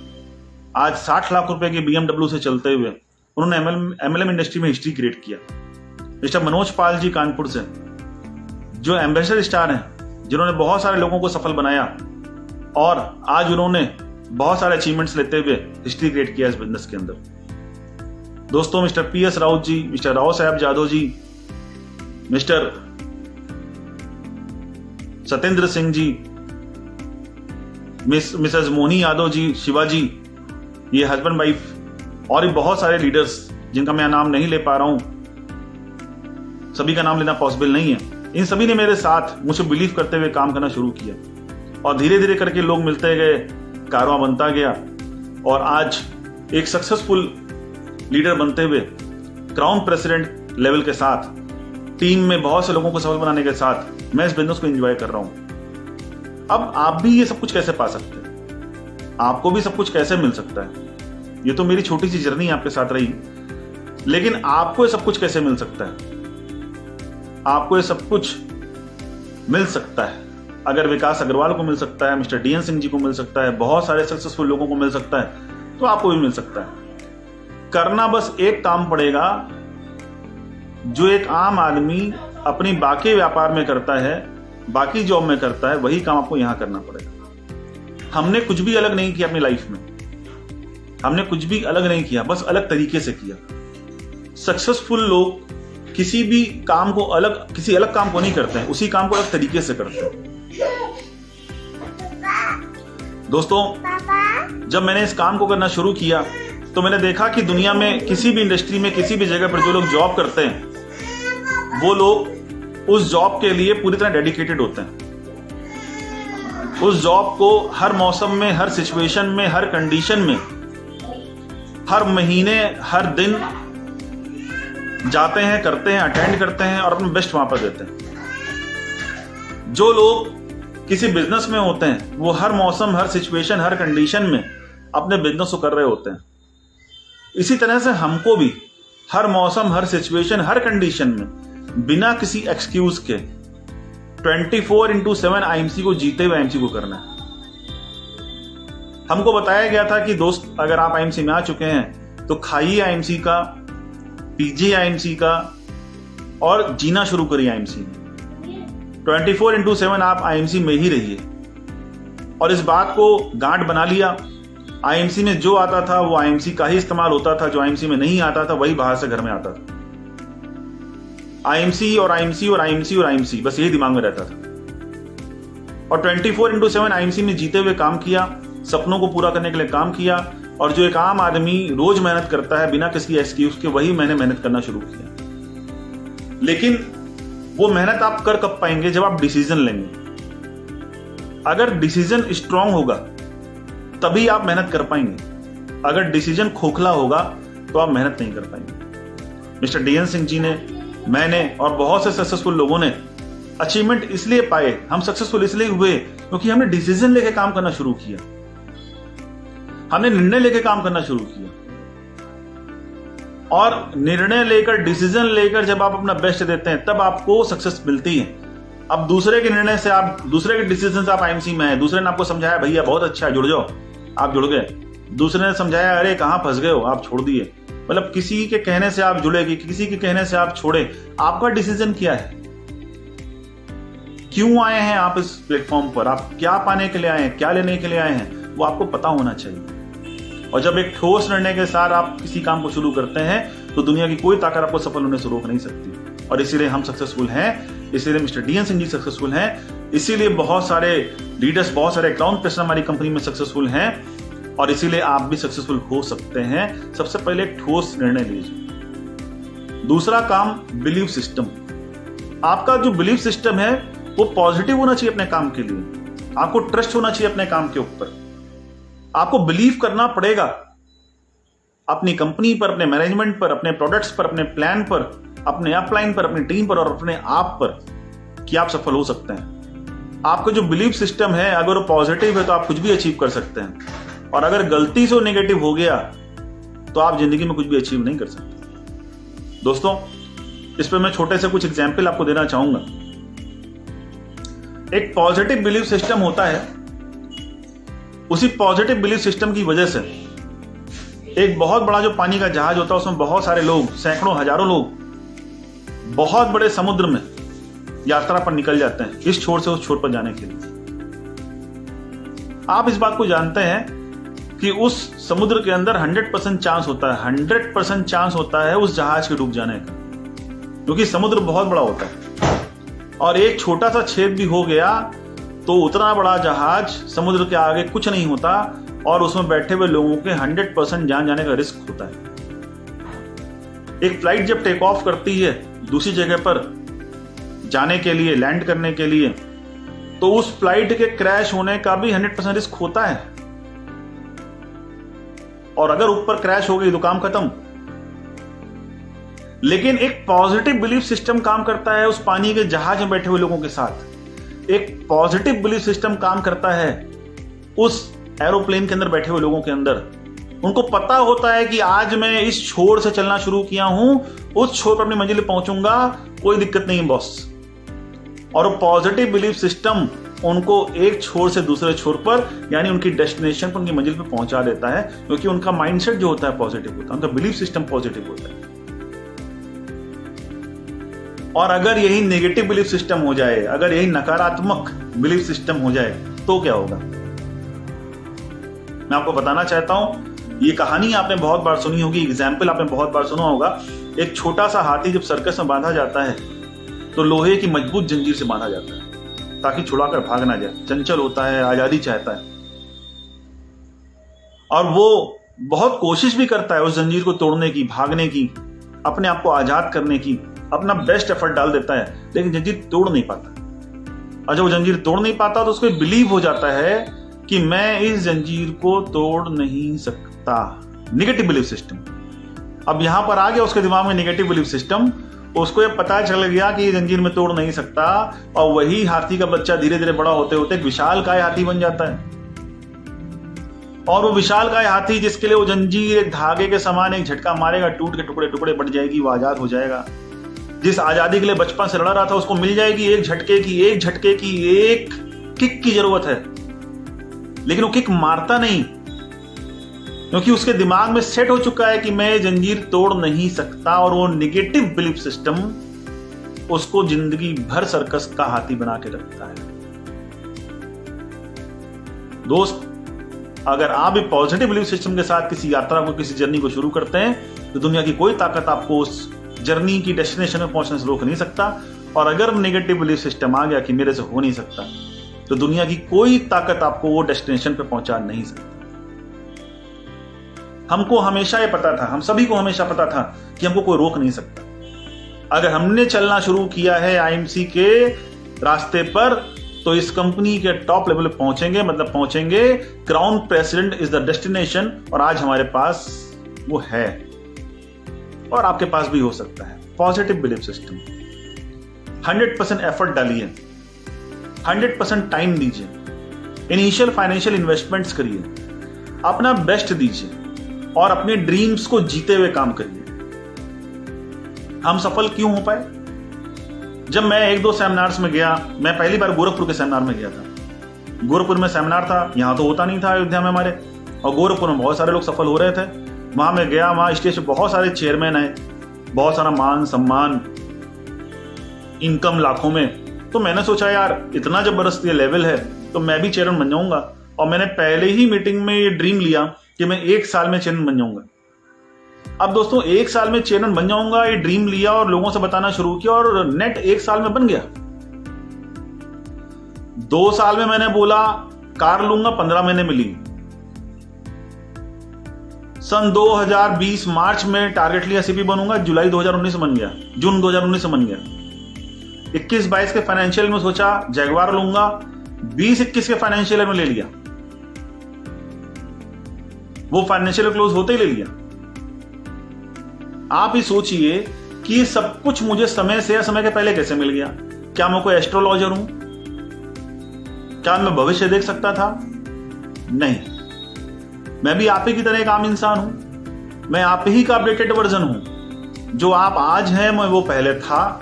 आज 60 लाख रुपए की BMW से चलते हुए उन्होंने MLM इंडस्ट्री में हिस्ट्री क्रिएट किया। मिस्टर मनोज पाल जी कानपुर से, जो एम्बेसडर स्टार हैं, जिन्होंने बहुत सारे लोगों को सफल बनाया और आज उन्होंने बहुत सारे अचीवमेंट्स लेते हुए हिस्ट्री क्रिएट किया इस बिजनेस के अंदर। दोस्तों, मिस्टर PS राउत जी, मिस्टर राव साहब जादव जी, मिस्टर सत्येंद्र सिंह जी, मिसेस मोनी यादव जी, शिवाजी, ये हस्बैंड वाइफ और भी बहुत सारे लीडर्स जिनका मैं नाम नहीं ले पा रहा हूं, सभी का नाम लेना पॉसिबल नहीं है। इन सभी ने मेरे साथ मुझे बिलीव करते हुए काम करना शुरू किया और धीरे धीरे करके लोग मिलते गए, कारवां बनता गया और आज एक सक्सेसफुल लीडर बनते हुए क्राउन प्रेसिडेंट लेवल के साथ टीम में बहुत से लोगों को सफल बनाने के साथ मैं इस बिजनेस को एंजॉय कर रहा हूं। अब आप भी ये सब कुछ कैसे पा सकते हैं? आपको भी सब कुछ कैसे मिल सकता है? ये तो मेरी छोटी सी जर्नी आपके साथ रही, लेकिन आपको ये सब कुछ कैसे मिल सकता है? आपको ये सब कुछ मिल सकता है अगर विकास अग्रवाल को मिल सकता है, मिस्टर DN सिंह जी को मिल सकता है, बहुत सारे सक्सेसफुल लोगों को मिल सकता है, तो आपको भी मिल सकता है। करना बस एक काम पड़ेगा जो एक आम आदमी अपनी बाकी व्यापार में करता है, बाकी जॉब में करता है, वही काम आपको यहां करना पड़ेगा। हमने कुछ भी अलग नहीं किया अपनी लाइफ में, हमने कुछ भी अलग नहीं किया, बस अलग तरीके से किया। सक्सेसफुल लोग किसी भी काम को किसी अलग काम को नहीं करते हैं, उसी काम को अलग तरीके से करते हैं। दोस्तों, जब मैंने इस काम को करना शुरू किया तो मैंने देखा कि दुनिया में किसी भी इंडस्ट्री में किसी भी जगह पर जो लोग जॉब करते हैं वो लोग उस जॉब के लिए पूरी तरह डेडिकेटेड होते हैं। उस जॉब को हर मौसम में, हर सिचुएशन में, हर कंडीशन में, हर महीने, हर दिन जाते हैं, करते हैं, अटेंड करते हैं और अपना बेस्ट वहां पर देते हैं। जो लोग किसी बिजनेस में होते हैं वो हर मौसम, हर सिचुएशन, हर कंडीशन में अपने बिजनेस को कर रहे होते हैं। इसी तरह से हमको भी हर मौसम, हर सिचुएशन, हर कंडीशन में बिना किसी एक्सक्यूज के 24/7 आईएमसी को जीते हुए आईएमसी को करना है। हमको बताया गया था कि दोस्त, अगर आप आईएमसी में आ चुके हैं तो खाइए आईएमसी का, पीजिए आईएमसी का और जीना शुरू करिए आईएमसी में। 24/7 आप आईएमसी में ही रहिए और इस बात को गांठ बना लिया। आईएमसी में जो आता था वो आईएमसी का ही इस्तेमाल होता था, जो आईएमसी में नहीं आता था वही बाहर से घर में आता था। आईएमसी और आईएमसी और आईएमसी और आईएमसी, बस यही दिमाग में रहता था और 24/7 आईएमसी में जीते हुए काम किया, सपनों को पूरा करने के लिए काम किया। और जो एक आम आदमी रोज मेहनत करता है बिना किसी एक्सक्यूज के, वही मैंने मेहनत करना शुरू किया। लेकिन वो मेहनत आप कर कब पाएंगे? जब आप डिसीजन लेंगे। अगर डिसीजन स्ट्रांग होगा तभी आप मेहनत कर पाएंगे। अगर डिसीजन खोखला होगा तो आप मेहनत नहीं कर पाएंगे। मिस्टर DN सिंह जी ने, मैंने और बहुत से सक्सेसफुल लोगों ने अचीवमेंट इसलिए पाए, हम सक्सेसफुल इसलिए हुए क्योंकि हमने डिसीजन लेके काम करना शुरू किया, हमने निर्णय लेके काम करना शुरू किया। और निर्णय लेकर, डिसीजन लेकर जब आप अपना बेस्ट देते हैं तब आपको सक्सेस मिलती है। अब दूसरे के निर्णय से, आप दूसरे के डिसीजन से आप आईएमसी में हैं, दूसरे ने आपको समझाया भैया बहुत अच्छा है, जुड़ जाओ, आप जुड़ गए। दूसरे ने समझाया अरे कहां फंस गए हो, आप छोड़ दिए। मतलब किसी के कहने से आप जुड़े, किसी के कहने से आप छोड़े, आपका डिसीजन क्या है? क्यों आए हैं आप इस प्लेटफॉर्म पर? आप क्या पाने के लिए आए हैं, क्या लेने के लिए आए हैं, वो आपको पता होना चाहिए। और जब एक ठोस निर्णय के साथ आप किसी काम को शुरू करते हैं तो दुनिया की कोई ताकत आपको सफल होने से रोक नहीं सकती। और इसीलिए हम सक्सेसफुल हैं, इसीलिए mister DN Singh ji successful हैं, इसीलिए बहुत सारे लीडर्स, बहुत सारे क्राउन प्रेसिडेंट हमारी कंपनी में सक्सेसफुल हैं और इसीलिए आप भी सक्सेसफुल हो सकते हैं। सबसे पहले एक ठोस निर्णय लीजिए। दूसरा काम, बिलीफ सिस्टम। आपका जो बिलीफ सिस्टम है वो पॉजिटिव होना चाहिए अपने काम के लिए। आपको ट्रस्ट होना चाहिए अपने काम के ऊपर। आपको बिलीव करना पड़ेगा अपनी कंपनी पर, अपने मैनेजमेंट पर, अपने प्रोडक्ट्स पर, अपने प्लान पर, अपने अपलाइन पर, अपनी टीम पर और अपने आप पर कि आप सफल हो सकते हैं। आपका जो बिलीव सिस्टम है अगर वो पॉजिटिव है तो आप कुछ भी अचीव कर सकते हैं, और अगर गलती से वो नेगेटिव हो गया तो आप जिंदगी में कुछ भी अचीव नहीं कर सकते। दोस्तों, इस पर मैं छोटे से कुछ एग्जाम्पल आपको देना चाहूंगा। एक पॉजिटिव बिलीफ सिस्टम होता है, उसी पॉजिटिव बिलीफ सिस्टम की वजह से एक बहुत बड़ा जो पानी का जहाज होता है उसमें बहुत सारे लोग, सैकड़ों हजारों लोग बहुत बड़े समुद्र में यात्रा पर निकल जाते हैं इस छोर से उस छोर पर जाने के लिए। आप इस बात को जानते हैं कि उस समुद्र के अंदर 100% चांस होता है, 100% चांस होता है उस जहाज के डूब जाने का, क्योंकि समुद्र बहुत बड़ा होता है और एक छोटा सा छेद भी हो गया तो उतना बड़ा जहाज समुद्र के आगे कुछ नहीं होता और उसमें बैठे हुए लोगों के 100% जान जाने का रिस्क होता है। एक फ्लाइट जब टेक ऑफ करती है दूसरी जगह पर जाने के लिए, लैंड करने के लिए, तो उस फ्लाइट के क्रैश होने का भी 100% रिस्क होता है और अगर ऊपर क्रैश हो गई तो काम खत्म। लेकिन एक पॉजिटिव बिलीफ सिस्टम काम करता है उस पानी के जहाज में बैठे हुए लोगों के साथ। एक पॉजिटिव बिलीफ सिस्टम काम करता है उस एरोप्लेन के अंदर बैठे हुए लोगों के अंदर। उनको पता होता है कि आज मैं इस छोर से चलना शुरू किया हूं, उस छोर पर अपनी मंजिल पे पहुंचूंगा, कोई दिक्कत नहीं बॉस। और वो पॉजिटिव बिलीफ सिस्टम उनको एक छोर से दूसरे छोर पर, यानी उनकी डेस्टिनेशन पर, उनकी मंजिल पर पहुंचा देता है, क्योंकि उनका माइंडसेट जो होता है पॉजिटिव होता है, उनका बिलीफ सिस्टम पॉजिटिव होता है। और अगर यही नेगेटिव बिलीफ सिस्टम हो जाए, अगर यही नकारात्मक बिलीफ सिस्टम हो जाए तो क्या होगा? मैं आपको बताना चाहता हूं, ये कहानी आपने बहुत बार सुनी होगी, एग्जाम्पल आपने बहुत बार सुना होगा। एक छोटा सा हाथी जब सर्कस में बांधा जाता है तो लोहे की मजबूत जंजीर से बांधा जाता है ताकि छुड़ाकर भाग ना जाए। चंचल होता है, आजादी चाहता है और वो बहुत कोशिश भी करता है उस जंजीर को तोड़ने की, भागने की, अपने आप को आजाद करने की, अपना बेस्ट एफर्ट डाल देता है, लेकिन जंजीर तोड़ नहीं पाता। और जब वो जंजीर तोड़ नहीं पाता तो उसको बिलीव हो जाता है कि मैं इस जंजीर को तोड़ नहीं सकता। नेगेटिव बिलीफ सिस्टम अब यहां पर आ गया उसके दिमाग में, नेगेटिव बिलीफ सिस्टम। उसको ये पता चल गया कि ये जंजीर में तोड़ नहीं सकता और वही हाथी का बच्चा धीरे धीरे बड़ा होते होते एक विशालकाय हाथी बन जाता है। और वो विशालकाय हाथी जिसके लिए वो जंजीर एक धागे के समान एक झटका मारेगा, टूट के टुकड़े टुकड़े बट जाएगी, वो आजाद हो जाएगा। जिस आजादी के लिए बचपन से लड़ा रहा था उसको मिल जाएगी एक झटके की एक किक की जरूरत है, लेकिन वो किक मारता नहीं, क्योंकि उसके दिमाग में सेट हो चुका है कि मैं जंजीर तोड़ नहीं सकता। और वो नेगेटिव बिलीफ सिस्टम उसको जिंदगी भर सर्कस का हाथी बना के रखता है। दोस्त, अगर आप भी पॉजिटिव बिलीफ सिस्टम के साथ किसी यात्रा को, किसी जर्नी को शुरू करते हैं तो दुनिया की कोई ताकत आपको उस जर्नी की डेस्टिनेशन में पहुंचने से रोक नहीं सकता। और अगर नेगेटिव बिलीफ सिस्टम आ गया कि मेरे से हो नहीं सकता, तो दुनिया की कोई ताकत आपको वो डेस्टिनेशन पे पहुंचा नहीं सकती। हमको हमेशा ये पता था, हम सभी को हमेशा पता था कि हमको कोई रोक नहीं सकता। अगर हमने चलना शुरू किया है आईएमसी के रास्ते पर तो इस कंपनी के टॉप लेवल पे पहुंचेंगे, मतलब पहुंचेंगे। Crown president is the destination और आज हमारे पास वो है और आपके पास भी हो सकता है। पॉजिटिव बिलीफ सिस्टम, 100% एफर्ट डालिए, 100% टाइम दीजिए, इनिशियल फाइनेंशियल इन्वेस्टमेंट्स करिए, अपना बेस्ट दीजिए और अपने ड्रीम्स को जीते हुए काम करिए। हम सफल क्यों हो पाए? जब मैं 1-2 सेमिनार्स में गया, मैं पहली बार गोरखपुर के सेमिनार में गया था। गोरखपुर में सेमिनार था, यहां तो होता नहीं था अयोध्या में हमारे, और गोरखपुर में बहुत सारे लोग सफल हो रहे थे। वहां मैं गया, वहां स्टेज पे बहुत सारे चेयरमैन आए, बहुत सारा मान सम्मान, इनकम लाखों में। तो मैंने सोचा यार इतना जबरदस्त ये लेवल है तो मैं भी चेयरमैन बन जाऊंगा। और मैंने पहले ही मीटिंग में ये ड्रीम लिया कि मैं 1 साल में चेयरमैन बन जाऊंगा। अब दोस्तों 1 साल में चेयरमैन बन जाऊंगा, ये ड्रीम लिया और लोगों से बताना शुरू किया और नेट 1 साल में बन गया। 2 साल में मैंने बोला कार लूंगा, 15 महीने में ली। सन 2020 मार्च में टारगेट लिया सीपी बनूंगा, जुलाई 2019 बन गया, जून 2019 बन गया। 21-22 के फाइनेंशियल में सोचा जैगवार लूंगा, 20-21 के फाइनेंशियल में ले लिया। वो फाइनेंशियल क्लोज होते ही ले लिया। आप ही सोचिए कि ये सब कुछ मुझे समय से या समय के पहले कैसे मिल गया। क्या मैं कोई एस्ट्रोलॉजर हूं? क्या मैं भविष्य देख सकता था? नहीं, मैं भी आप ही की तरह एक आम इंसान हूं। मैं आप ही का अपडेटेड वर्जन हूं। जो आप आज हैं मैं वो पहले था,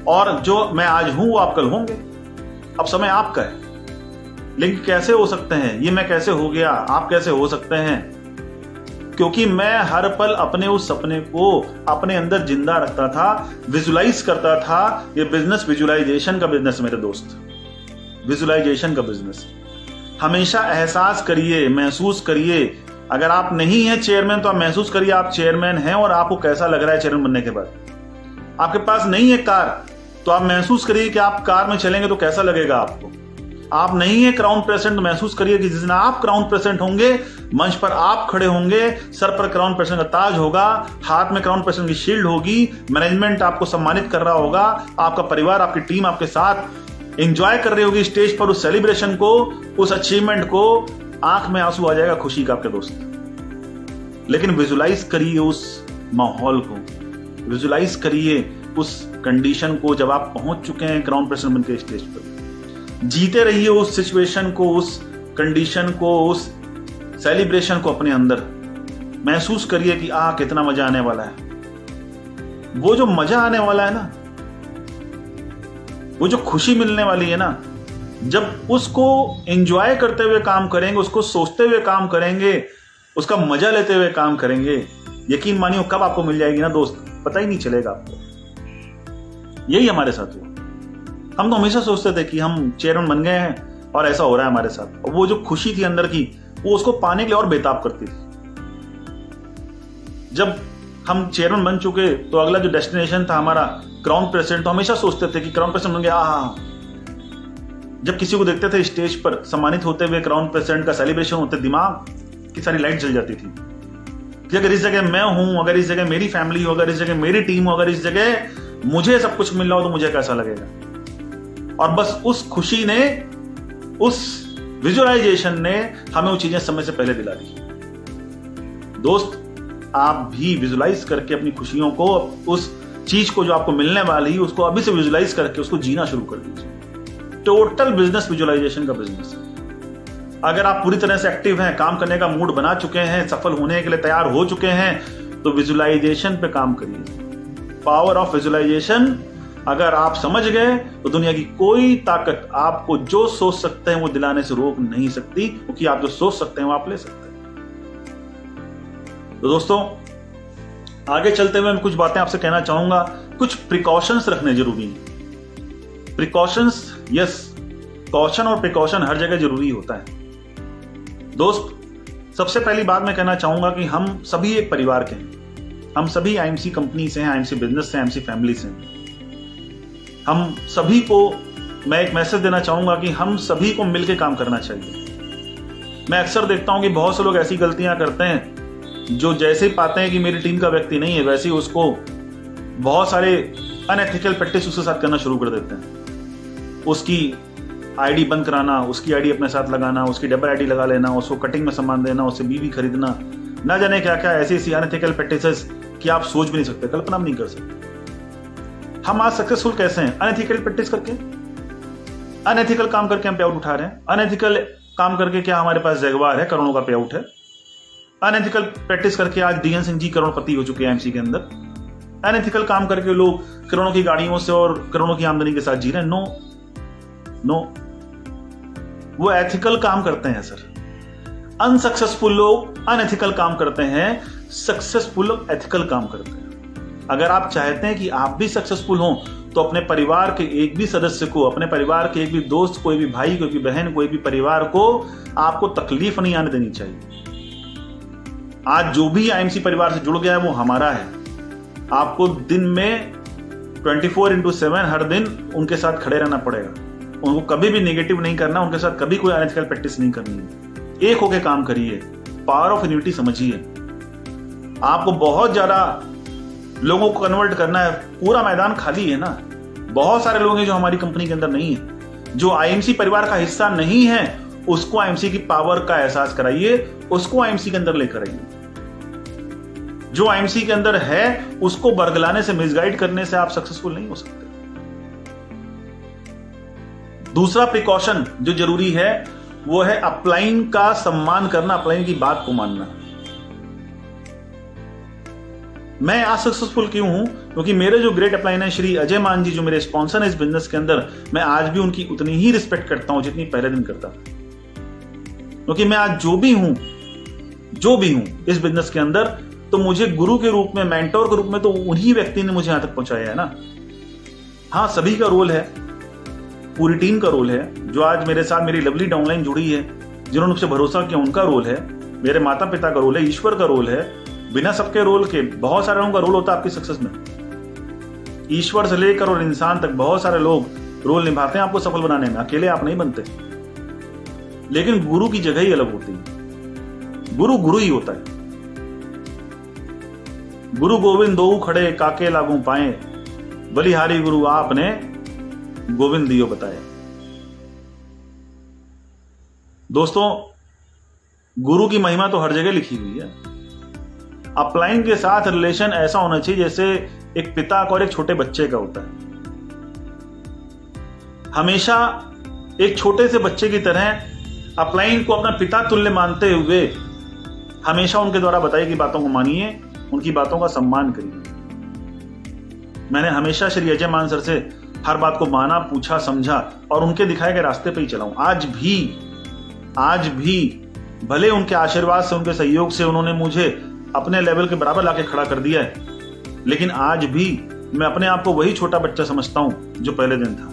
और जो मैं आज हूं वो आप कल होंगे। अब समय आपका है। लेकिन कैसे हो सकते हैं ये, मैं कैसे हो गया, आप कैसे हो सकते हैं? क्योंकि मैं हर पल अपने उस सपने को अपने अंदर जिंदा रखता था, विजुलाइज करता था। ये बिजनेस विजुलाइजेशन का बिजनेस मेरे दोस्त, विजुलाइजेशन का बिजनेस। हमेशा एहसास करिए, महसूस करिए। अगर आप नहीं हैं चेयरमैन तो आप महसूस करिए आप चेयरमैन हैं और आपको कैसा लग रहा है चेयरमैन बनने के बाद। आपके पास नहीं है कार तो आप महसूस करिए कि आप कार में चलेंगे तो कैसा लगेगा आपको। आप नहीं है क्राउन प्रेसिडेंट, महसूस करिए कि जिस दिन आप क्राउन प्रेसिडेंट होंगे, मंच पर आप खड़े होंगे, सर पर क्राउन प्रेसिडेंट का ताज होगा, हाथ में क्राउन प्रेसिडेंट की शील्ड होगी, मैनेजमेंट आपको सम्मानित कर रहा होगा, आपका परिवार, आपकी टीम आपके साथ एंजॉय कर रही होगी स्टेज पर उस सेलिब्रेशन को, उस अचीवमेंट को। आंख में आंसू आ जाएगा खुशी का आपके दोस्त। लेकिन विजुलाइज करिए उस माहौल को, विजुलाइज करिए उस कंडीशन को जब आप पहुंच चुके हैं क्राउन प्रेसिडेंट बन के स्टेज पर। जीते रहिए उस सिचुएशन को, उस कंडीशन को, उस सेलिब्रेशन को अपने अंदर। महसूस करिए कि कितना मजा आने वाला है। वो जो मजा आने वाला है ना, वो जो खुशी मिलने वाली है ना, जब उसको एंजॉय करते हुए काम करेंगे, उसको सोचते हुए काम करेंगे, उसका मजा लेते हुए काम करेंगे, यकीन मानिए कब आपको मिल जाएगी ना दोस्त, पता ही नहीं चलेगा आपको। यही हमारे साथ हुआ। हम तो हमेशा सोचते थे कि हम चेयरमैन बन गए हैं और ऐसा हो रहा है हमारे साथ, और वो जो खुशी थी अंदर की, वो उसको पाने के लिए और बेताब करती थी। जब हम चेयरमैन बन चुके तो अगला जो डेस्टिनेशन था हमारा क्राउन प्रेसिडेंट, तो हमेशा सोचते थे कि क्राउन प्रेसिडेंट बन गया। जब किसी को देखते थे स्टेज पर सम्मानित होते हुए, क्राउन प्रेसिडेंट का सेलिब्रेशन होते, दिमाग की सारी लाइट जल जाती थी कि अगर इस जगह मैं हूं, अगर इस जगह मेरी फैमिली हो, अगर इस जगह मेरी टीम हो, अगर इस जगह मुझे सब कुछ मिल रहा हो तो मुझे कैसा लगेगा। और बस उस खुशी ने, उस विजुअलाइजेशन ने हमें वो चीजें समय से पहले दिला दी। दोस्त, आप भी विजुलाइज करके अपनी खुशियों को, उस चीज को जो आपको मिलने वाली है, उसको अभी से विजुलाइज करके उसको जीना शुरू कर दीजिए। टोटल बिजनेस विजुअलाइजेशन का बिजनेस है। अगर आप पूरी तरह से एक्टिव हैं, काम करने का मूड बना चुके हैं, सफल होने के लिए तैयार हो चुके हैं, तो विजुअलाइजेशन पे काम करिए। पावर ऑफ विजुअलाइजेशन अगर आप समझ गए तो दुनिया की कोई ताकत आपको जो सोच सकते हैं वो दिलाने से रोक नहीं सकती, क्योंकि आप जो सोच सकते हैं वो आप ले सकते हैं। तो दोस्तों, आगे चलते हुए मैं कुछ बातें आपसे कहना चाहूंगा। कुछ प्रिकॉशंस रखने जरूरी हैं। प्रिकॉशंस, यस, कॉशन और प्रिकॉशन हर जगह जरूरी होता है। दोस्त, सबसे पहली बात मैं कहना चाहूंगा कि हम सभी एक परिवार के हैं। हम सभी आईएमसी कंपनी से हैं, आईएमसी बिजनेस से, आईएमसी फैमिली से हैं। हम सभी को मैं एक मैसेज देना चाहूंगा कि हम सभी को मिलकर काम करना चाहिए। मैं अक्सर देखता हूं कि बहुत से लोग ऐसी गलतियां करते हैं जो जैसे ही पाते हैं कि मेरी टीम का व्यक्ति नहीं है, वैसे ही उसको बहुत सारे अनएथिकल प्रैक्टिस उसके साथ करना शुरू कर देते हैं। उसकी आईडी बंद कराना, उसकी आईडी अपने साथ लगाना, उसकी डबल आईडी लगा लेना, उसको कटिंग में सामान देना, उससे बीवी खरीदना, ना जाने क्या क्या ऐसी अनएथिकल प्रैक्टिसेस कि आप सोच भी नहीं सकते, कल्पना भी नहीं कर सकते। हम आज सक्सेसफुल कैसे हैं? अनएथिकल प्रैक्टिस करके, अनएथिकल काम करके हम पे आउट उठा रहे हैं। अनएथिकल काम करके क्या हमारे पास जगवार है, करोड़ों का पे आउट है? अनएथिकल प्रैक्टिस करके आज डीएन सिंह जी करोड़पति हो चुके हैं एमसी के अंदर। अनएथिकल काम करके लोग करोड़ों की गाड़ियों से और करोड़ों की आमदनी के साथ जी रहे हैं। नो, वो एथिकल काम करते हैं सर। अनसक्सेसफुल लोग अनएथिकल काम करते हैं, सक्सेसफुल लोग एथिकल काम करते हैं। अगर आप चाहते हैं कि आप भी सक्सेसफुल हों तो अपने परिवार के एक भी सदस्य को, अपने परिवार के एक भी दोस्त, कोई भी भाई, कोई भी बहन, कोई भी परिवार को आपको तकलीफ नहीं आने देनी चाहिए। आज जो भी आईएमसी परिवार से जुड़ गया है वो हमारा है। आपको दिन में 24/7 हर दिन उनके साथ खड़े रहना पड़ेगा। उनको कभी भी नेगेटिव नहीं करना, उनके साथ कभी कोई अनएथिकल प्रैक्टिस नहीं करनी है। एक होके काम करिए, पावर ऑफ यूनिटी समझिए। आपको बहुत ज्यादा लोगों को कन्वर्ट करना है, पूरा मैदान खाली है ना। बहुत सारे लोग हैं जो हमारी कंपनी के अंदर नहीं है, जो आईएमसी परिवार का हिस्सा नहीं है, उसको आईएमसी की पावर का एहसास कराइए, उसको आईएमसी के अंदर लेकर आइए। जो आईएमसी के अंदर है उसको बरगलाने से, मिसगाइड करने से आप सक्सेसफुल नहीं हो सकते। दूसरा प्रिकॉशन जो जरूरी है वो है अपलाइन का सम्मान करना, अपलाइन की बात को मानना। मैं आज सक्सेसफुल क्यों हूं? क्योंकि मेरे जो ग्रेट अपलाइन है श्री अजय मान जी, जो मेरे स्पॉन्सर है इस बिजनेस के अंदर, मैं आज भी उनकी उतनी ही रिस्पेक्ट करता हूं जितनी पहले दिन करता था। क्योंकि मैं आज जो भी हूं इस बिजनेस के अंदर, तो मुझे गुरु के रूप में, मेंटोर के रूप में तो उन्हीं व्यक्ति ने मुझे यहां तक पहुंचाया है ना। हाँ, सभी का रोल है, पूरी टीम का रोल है। जो आज मेरे साथ मेरी लवली डाउनलाइन जुड़ी है, जिन्होंने मुझसे भरोसा किया, उनका रोल है। मेरे माता पिता का रोल है, ईश्वर का रोल है। बिना सबके रोल के बहुत सारे लोगों का रोल होता है आपकी सक्सेस में। ईश्वर से लेकर और इंसान तक बहुत सारे लोग रोल निभाते हैं आपको सफल बनाने में। अकेले आप नहीं बनते। लेकिन गुरु की जगह ही अलग होती है। गुरु ही होता है। गुरु गोविंद दो खड़े काके लागू पाए, बलिहारी गुरु आपने गोविंद दियो बताए। दोस्तों, गुरु की महिमा तो हर जगह लिखी हुई है। अपलाइन के साथ रिलेशन ऐसा होना चाहिए जैसे एक पिता का और एक छोटे बच्चे का होता है। हमेशा एक छोटे से बच्चे की तरह अपलाइन को अपना पिता तुल्य मानते हुए हमेशा उनके द्वारा बताई गई बातों को मानिए, उनकी बातों का सम्मान करिए। मैंने हमेशा श्री अजय मान सर से हर बात को माना, पूछा, समझा और उनके दिखाए गए रास्ते पे ही चला हूं। आज भी भले उनके आशीर्वाद से, उनके सहयोग से उन्होंने मुझे अपने लेवल के बराबर लाके खड़ा कर दिया है, लेकिन आज भी मैं अपने आप को वही छोटा बच्चा समझता हूं जो पहले दिन था।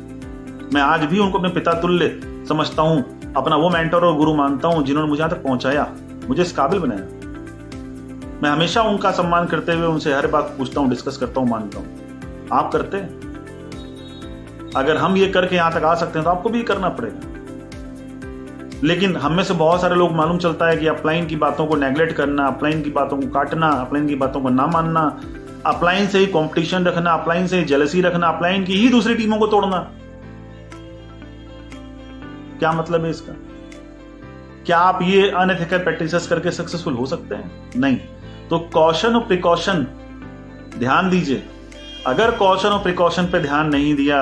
मैं आज भी उनको अपने पिता तुल्य समझता हूं, अपना वो मेंटर और गुरु मानता हूं जिन्होंने मुझे यहां तक पहुंचाया, मुझे इस काबिल बनाया। मैं हमेशा उनका सम्मान करते हुए उनसे हर बात पूछता हूं, डिस्कस करता हूं, मानता हूं। आप करते हैं? अगर हम ये करके यहां तक आ सकते हैं तो आपको भी करना पड़ेगा। लेकिन हम में से बहुत सारे लोग मालूम चलता है कि अपलाइन की बातों को नेगलेक्ट करना, अपलाइन की बातों को काटना, अपलाइन की बातों को ना मानना, अपलाइन से ही कंपटीशन रखना, अपलाइन से ही जेलसी रखना, अपलाइन की ही दूसरी टीमों को तोड़ना। क्या मतलब है इसका? क्या आप ये अनएथिकल प्रैक्टिसेस करके सक्सेसफुल हो सकते हैं? नहीं। तो कॉशन और प्रिकॉशन ध्यान दीजिए। अगर कॉशन और प्रिकॉशन पे ध्यान नहीं दिया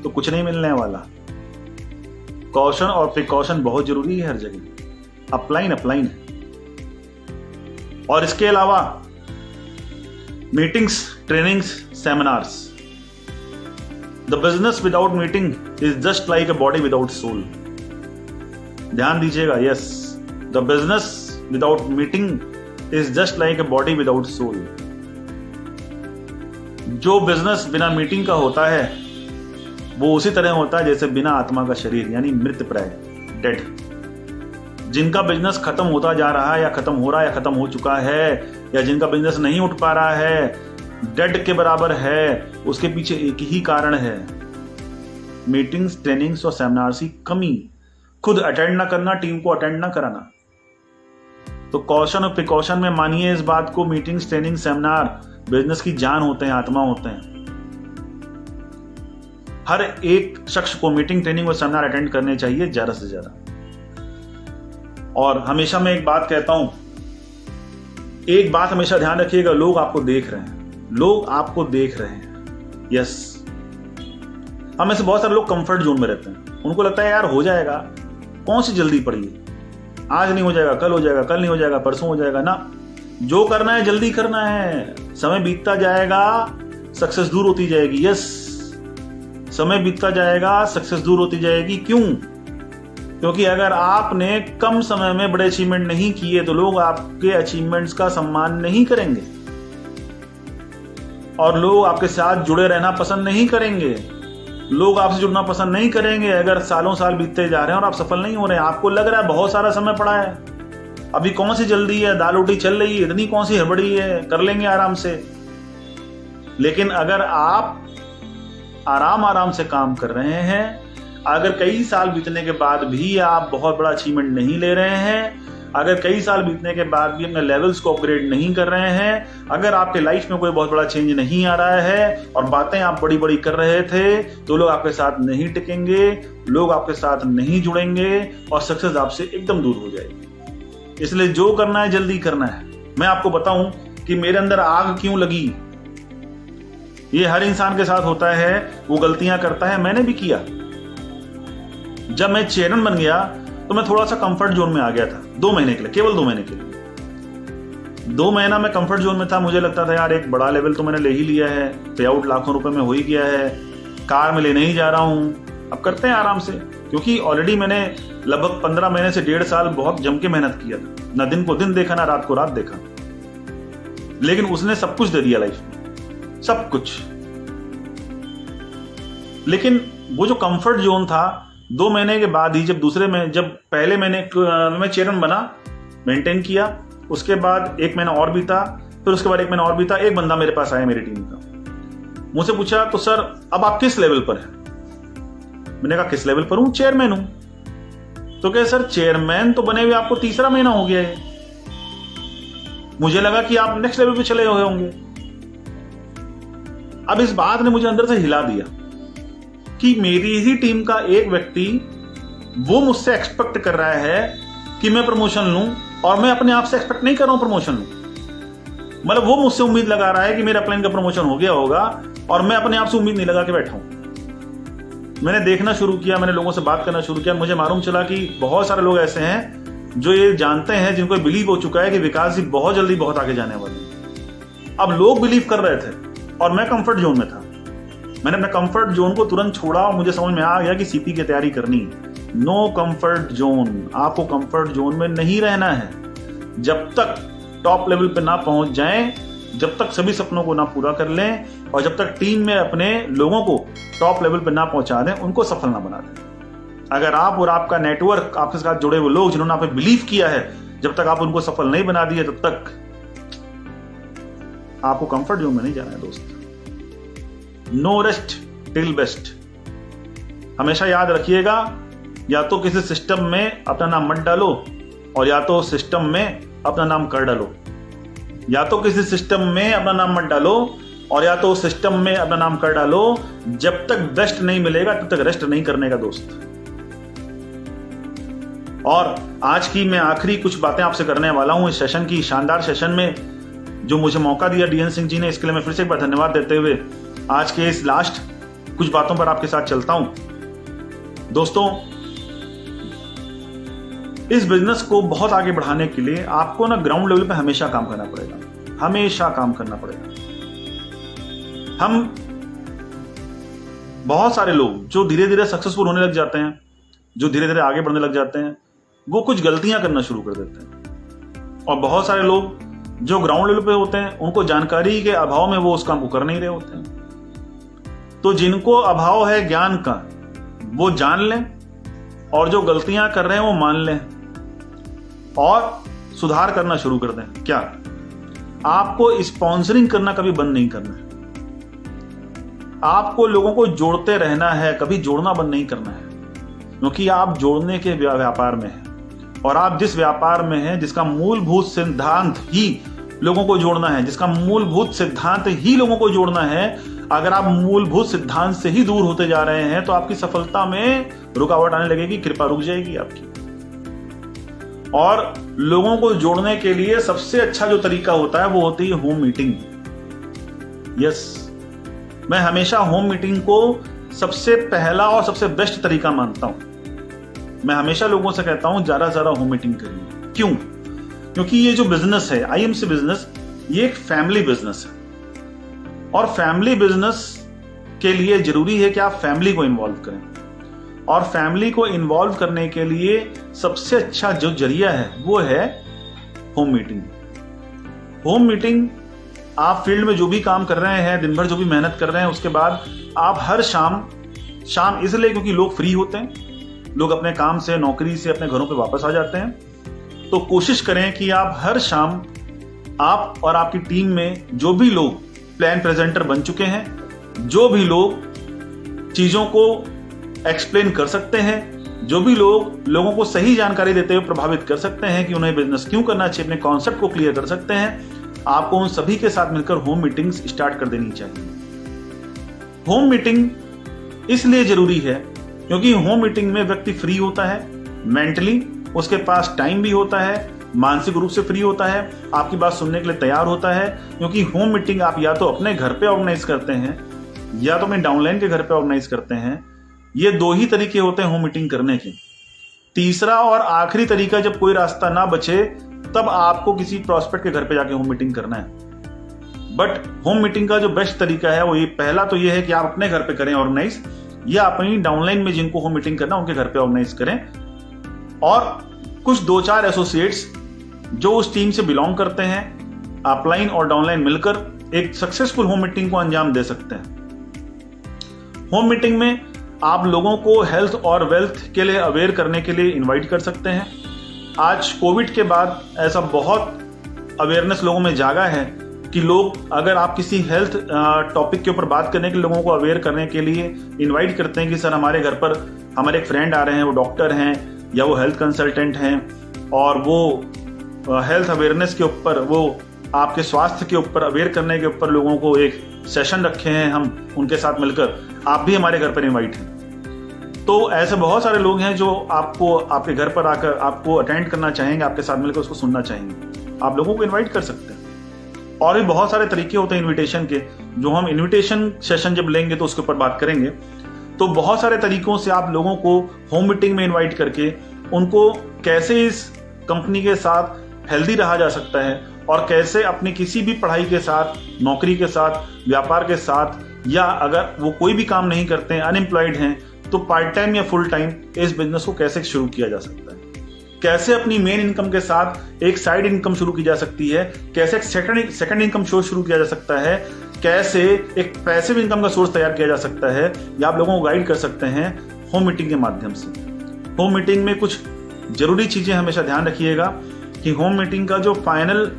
तो कुछ नहीं मिलने वाला। कॉशन और प्रिकॉशन बहुत जरूरी है हर जगह। अपलाइन है। और इसके अलावा meetings, trainings, seminars. The business without meeting is just like a body without soul. ध्यान दीजिएगा। Yes, the business without meeting is just like a body without soul. जो बिजनेस बिना मीटिंग का होता है वो उसी तरह होता है जैसे बिना आत्मा का शरीर, यानी मृतप्राय, डेड। जिनका बिजनेस खत्म होता जा रहा है या खत्म हो रहा है या खत्म हो चुका है, या जिनका बिजनेस नहीं उठ पा रहा है, डेड के बराबर है, उसके पीछे एक ही कारण है, मीटिंग्स, ट्रेनिंग्स और सेमिनार्स की कमी। खुद अटेंड ना करना, टीम को अटेंड ना कराना। तो कॉशन और प्रिकॉशन में मानिए इस बात को। मीटिंग्स, ट्रेनिंग, सेमिनार बिजनेस की जान होते हैं, आत्मा होते हैं। हर एक शख्स को मीटिंग, ट्रेनिंग और सेमिनार अटेंड करने चाहिए ज्यादा से ज्यादा। और हमेशा मैं एक बात कहता हूं, एक बात हमेशा ध्यान रखिएगा, लोग आपको देख रहे हैं। लोग आपको देख रहे हैं। यस, हमें से बहुत सारे लोग कंफर्ट जोन में रहते हैं। उनको लगता है यार हो जाएगा, कौन सी जल्दी पड़ी है, आज नहीं हो जाएगा, कल हो जाएगा, कल नहीं हो जाएगा, परसों हो जाएगा। ना, जो करना है जल्दी करना है। समय बीतता जाएगा, सक्सेस दूर होती जाएगी। यस, समय बीतता जाएगा, सक्सेस दूर होती जाएगी। क्यों? क्योंकि अगर आपने कम समय में बड़े अचीवमेंट नहीं किए तो लोग आपके अचीवमेंट्स का सम्मान नहीं करेंगे और लोग आपके साथ जुड़े रहना पसंद नहीं करेंगे। लोग आपसे जुड़ना पसंद नहीं करेंगे अगर सालों साल बीतते जा रहे हैं और आप सफल नहीं हो रहे हैं। आपको लग रहा है बहुत सारा समय पड़ा है, अभी कौन सी जल्दी है, दाल रोटी चल रही है, इतनी कौन सी हड़बड़ी है, कर लेंगे आराम से। लेकिन अगर आप आराम से काम कर रहे हैं, अगर कई साल बीतने के बाद भी आप बहुत बड़ा अचीवमेंट नहीं ले रहे हैं, अगर कई साल बीतने के बाद भी अपने लेवल्स को अपग्रेड नहीं कर रहे हैं, अगर आपके लाइफ में कोई बहुत बड़ा चेंज नहीं आ रहा है और बातें आप बड़ी बड़ी कर रहे थे, तो लोग आपके साथ नहीं टिकेंगे, लोग आपके साथ नहीं जुड़ेंगे और सक्सेस आपसे एकदम दूर हो जाएगी। इसलिए जो करना है जल्दी करना है। मैं आपको बताऊं कि मेरे अंदर आग क्यों लगी। ये हर इंसान के साथ होता है, वो गलतियां करता है, मैंने भी किया। जब मैं चेयरमैन बन गया तो मैं थोड़ा सा कंफर्ट जोन में आ गया था 2 महीने के लिए, केवल 2 महीने के लिए। 2 महीना मैं कंफर्ट जोन में था। मुझे लगता था यार एक बड़ा लेवल तो मैंने ले ही लिया है, पे आउट लाखों रुपए में हो ही गया है, कार में लेने ही जा रहा हूँ, अब करते हैं आराम से। क्योंकि ऑलरेडी मैंने लगभग 15 महीने से 1.5 साल बहुत जम के मेहनत किया था, ना दिन को दिन देखा ना रात को रात देखा, लेकिन उसने सब कुछ दे दिया लाइफ में, सब कुछ। लेकिन वो जो कंफर्ट जोन था 2 महीने के बाद ही, जब पहले मैं चेयरमैन बना, मेंटेन किया, उसके बाद 1 महीना और बीता, फिर उसके बाद 1 महीना और बीता, एक बंदा मेरे पास आया मेरी टीम का, मुझसे पूछा तो सर अब आप किस लेवल पर हैं? मैंने कहा किस लेवल पर हूं? चेयरमैन हूं। तो कहे सर चेयरमैन तो बने हुए आपको 3रा महीना हो गया है, मुझे लगा कि आप नेक्स्ट लेवल पे चले हुए होंगे। अब इस बात ने मुझे अंदर से हिला दिया कि मेरी ही टीम का एक व्यक्ति वो मुझसे एक्सपेक्ट कर रहा है कि मैं प्रमोशन लूं, और मैं अपने आप से एक्सपेक्ट नहीं कर रहा हूं प्रमोशन लूं। मतलब वो मुझसे उम्मीद लगा रहा है कि मेरा प्लान का प्रमोशन हो गया होगा, और मैं अपने आप से उम्मीद नहीं लगा के बैठा हूं। मैंने देखना शुरू किया, मैंने लोगों से बात करना शुरू किया, मुझे मालूम चला कि बहुत सारे लोग ऐसे हैं जो ये जानते हैं, जिनको बिलीव हो चुका है कि विकास जी बहुत जल्दी बहुत आगे जाने वाले हैं। अब लोग बिलीव कर रहे थे और मैं कंफर्ट जोन में था। मैंने अपने कंफर्ट जोन को तुरंत छोड़ा और मुझे समझ में आ गया कि सीपी की तैयारी करनी है। नो कंफर्ट जोन, आपको कंफर्ट जोन में नहीं रहना है। जब तक टॉप लेवल पे ना पहुंच जाएं, जब तक सभी सपनों को ना पूरा कर लें, और जब तक टीम में अपने लोगों को टॉप लेवल पे ना पहुंचा दें, उनको सफल ना बना दें। अगर आप और आपका नेटवर्क, आपके साथ जुड़े हुए लोग जिन्होंने आप पे बिलीव किया है, जब तक आप उनको सफल नहीं बना दिए, तब तक आपको कंफर्ट जोन में नहीं जाना है दोस्त। No rest till best. हमेशा याद रखिएगा, या तो किसी सिस्टम में अपना नाम मत डालो, और या तो सिस्टम में अपना नाम कर डालो। या तो किसी सिस्टम में अपना नाम मत डालो, और या तो सिस्टम में अपना नाम कर डालो। जब तक बेस्ट नहीं मिलेगा तब तक रेस्ट नहीं करने का दोस्त। और आज की मैं आखिरी कुछ बातें आपसे करने वाला हूं इस सेशन की, शानदार सेशन में जो मुझे मौका दिया डीएन सिंह जी ने, इसके लिए मैं फिर से एक बार धन्यवाद देते हुए आज के इस लास्ट कुछ बातों पर आपके साथ चलता हूं। दोस्तों, इस बिजनेस को बहुत आगे बढ़ाने के लिए आपको ना ग्राउंड लेवल पे हमेशा काम करना पड़ेगा, हमेशा काम करना पड़ेगा। हम बहुत सारे लोग जो धीरे धीरे सक्सेसफुल होने लग जाते हैं, जो धीरे धीरे आगे बढ़ने लग जाते हैं, वो कुछ गलतियां करना शुरू कर देते हैं। और बहुत सारे लोग जो ग्राउंड लेवल पे होते हैं, उनको जानकारी के अभाव में वो उस काम को कर नहीं रहे होते हैं। तो जिनको अभाव है ज्ञान का, वो जान लें, और जो गलतियां कर रहे हैं वो मान लें और सुधार करना शुरू कर दें। क्या आपको स्पॉन्सरिंग करना कभी बंद नहीं करना है, आपको लोगों को जोड़ते रहना है, कभी जोड़ना बंद नहीं करना है। क्योंकि आप जोड़ने के व्यापार में हैं, और आप जिस व्यापार में हैं, जिसका मूलभूत सिद्धांत ही लोगों को जोड़ना है, जिसका मूलभूत सिद्धांत ही लोगों को जोड़ना है, अगर आप मूलभूत सिद्धांत से ही दूर होते जा रहे हैं तो आपकी सफलता में रुकावट आने लगेगी, कृपा रुक जाएगी आपकी। और लोगों को जोड़ने के लिए सबसे अच्छा जो तरीका होता है वो होती है होम मीटिंग। यस, मैं हमेशा होम मीटिंग को सबसे पहला और सबसे बेस्ट तरीका मानता हूं। मैं हमेशा लोगों से कहता हूं ज्यादा से ज्यादा होम मीटिंग करिए। क्यों? क्योंकि ये जो बिजनेस है, आईएमसी बिजनेस, ये एक फैमिली बिजनेस है, और फैमिली बिजनेस के लिए जरूरी है कि आप फैमिली को इन्वॉल्व करें। और फैमिली को इन्वॉल्व करने के लिए सबसे अच्छा जो जरिया है वो है होम मीटिंग। होम मीटिंग, आप फील्ड में जो भी काम कर रहे हैं, दिन भर जो भी मेहनत कर रहे हैं, उसके बाद आप हर शाम इसलिए क्योंकि लोग फ्री होते हैं, लोग अपने काम से, नौकरी से अपने घरों पे वापस आ जाते हैं, तो कोशिश करें कि आप हर शाम, आप और आपकी टीम में जो भी लोग प्लान प्रेजेंटर बन चुके हैं, जो भी लोग चीजों को एक्सप्लेन कर सकते हैं, जो भी लोग लोगों को सही जानकारी देते हुए प्रभावित कर सकते हैं कि उन्हें बिजनेस क्यों करना चाहिए, अपने कॉन्सेप्ट को क्लियर कर सकते हैं, आपको उन सभी के साथ मिलकर होम मीटिंग्स स्टार्ट कर देनी चाहिए। होम मीटिंग इसलिए जरूरी है क्योंकि होम मीटिंग में व्यक्ति फ्री होता है, मेंटली उसके पास टाइम भी होता है, मानसिक रूप से फ्री होता है, आपकी बात सुनने के लिए तैयार होता है। क्योंकि होम मीटिंग आप या तो अपने घर पे ऑर्गेनाइज करते हैं, या तो अपने डाउनलाइन के घर पे ऑर्गेनाइज करते हैं। ये 2 ही तरीके होते हैं होम मीटिंग करने के। तीसरा और आखिरी तरीका, जब कोई रास्ता ना बचे, तब आपको किसी प्रॉस्पेक्ट के घर पे जाके होम मीटिंग करना है। बट होम मीटिंग का जो बेस्ट तरीका है वो ये, पहला तो ये है कि आप अपने घर पे करें ऑर्गेनाइज, या अपनी डाउनलाइन में जिनको होम मीटिंग करना उनके घर पे ऑर्गेनाइज करें, और कुछ 2-4 एसोसिएट्स जो उस टीम से बिलोंग करते हैं अपलाइन और डाउनलाइन मिलकर एक सक्सेसफुल होम मीटिंग को अंजाम दे सकते हैं। होम मीटिंग में आप लोगों को हेल्थ और वेल्थ के लिए अवेयर करने के लिए इनवाइट कर सकते हैं। आज कोविड के बाद ऐसा बहुत अवेयरनेस लोगों में जागा है कि लोग, अगर आप किसी हेल्थ टॉपिक के ऊपर बात करने के लिए लोगों को अवेयर करने के लिए इनवाइट करते हैं कि सर हमारे घर पर हमारे एक फ्रेंड आ रहे हैं, वो डॉक्टर हैं या वो हेल्थ कंसल्टेंट हैं, और वो हेल्थ अवेयरनेस के ऊपर, वो आपके स्वास्थ्य के ऊपर अवेयर करने के ऊपर लोगों को एक सेशन रखे हैं हम उनके साथ मिलकर, आप भी हमारे घर पर इनवाइट हैं। तो ऐसे बहुत सारे लोग हैं जो आपको आपके घर पर आकर आपको अटेंड करना चाहेंगे, आपके साथ मिलकर उसको सुनना चाहेंगे। आप लोगों को इनवाइट कर सकते हैं। और भी बहुत सारे तरीके होते हैं इनविटेशन के, जो हम इनविटेशन सेशन जब लेंगे तो उसके ऊपर बात करेंगे। तो बहुत सारे तरीकों से आप लोगों को होम मीटिंग में इनवाइट करके उनको कैसे इस कंपनी के साथ हेल्दी रहा जा सकता है, और कैसे अपनी किसी भी पढ़ाई के साथ, नौकरी के साथ, व्यापार के साथ, या अगर वो कोई भी काम नहीं करते हैं, अनएम्प्लॉयड हैं, तो पार्ट टाइम या फुल टाइम इस बिजनेस को कैसे शुरू किया जा सकता है, कैसे अपनी मेन इनकम के साथ एक साइड इनकम शुरू की जा सकती है, कैसे एक सेकंड इनकम सोर्स शुरू किया जा सकता है, कैसे एक पैसिव इनकम का सोर्स तैयार किया जा सकता है, या आप लोगों को गाइड कर सकते हैं होम मीटिंग के माध्यम से। होम मीटिंग में कुछ जरूरी चीजें हमेशा ध्यान रखिएगा कि होम मीटिंग का जो फाइनल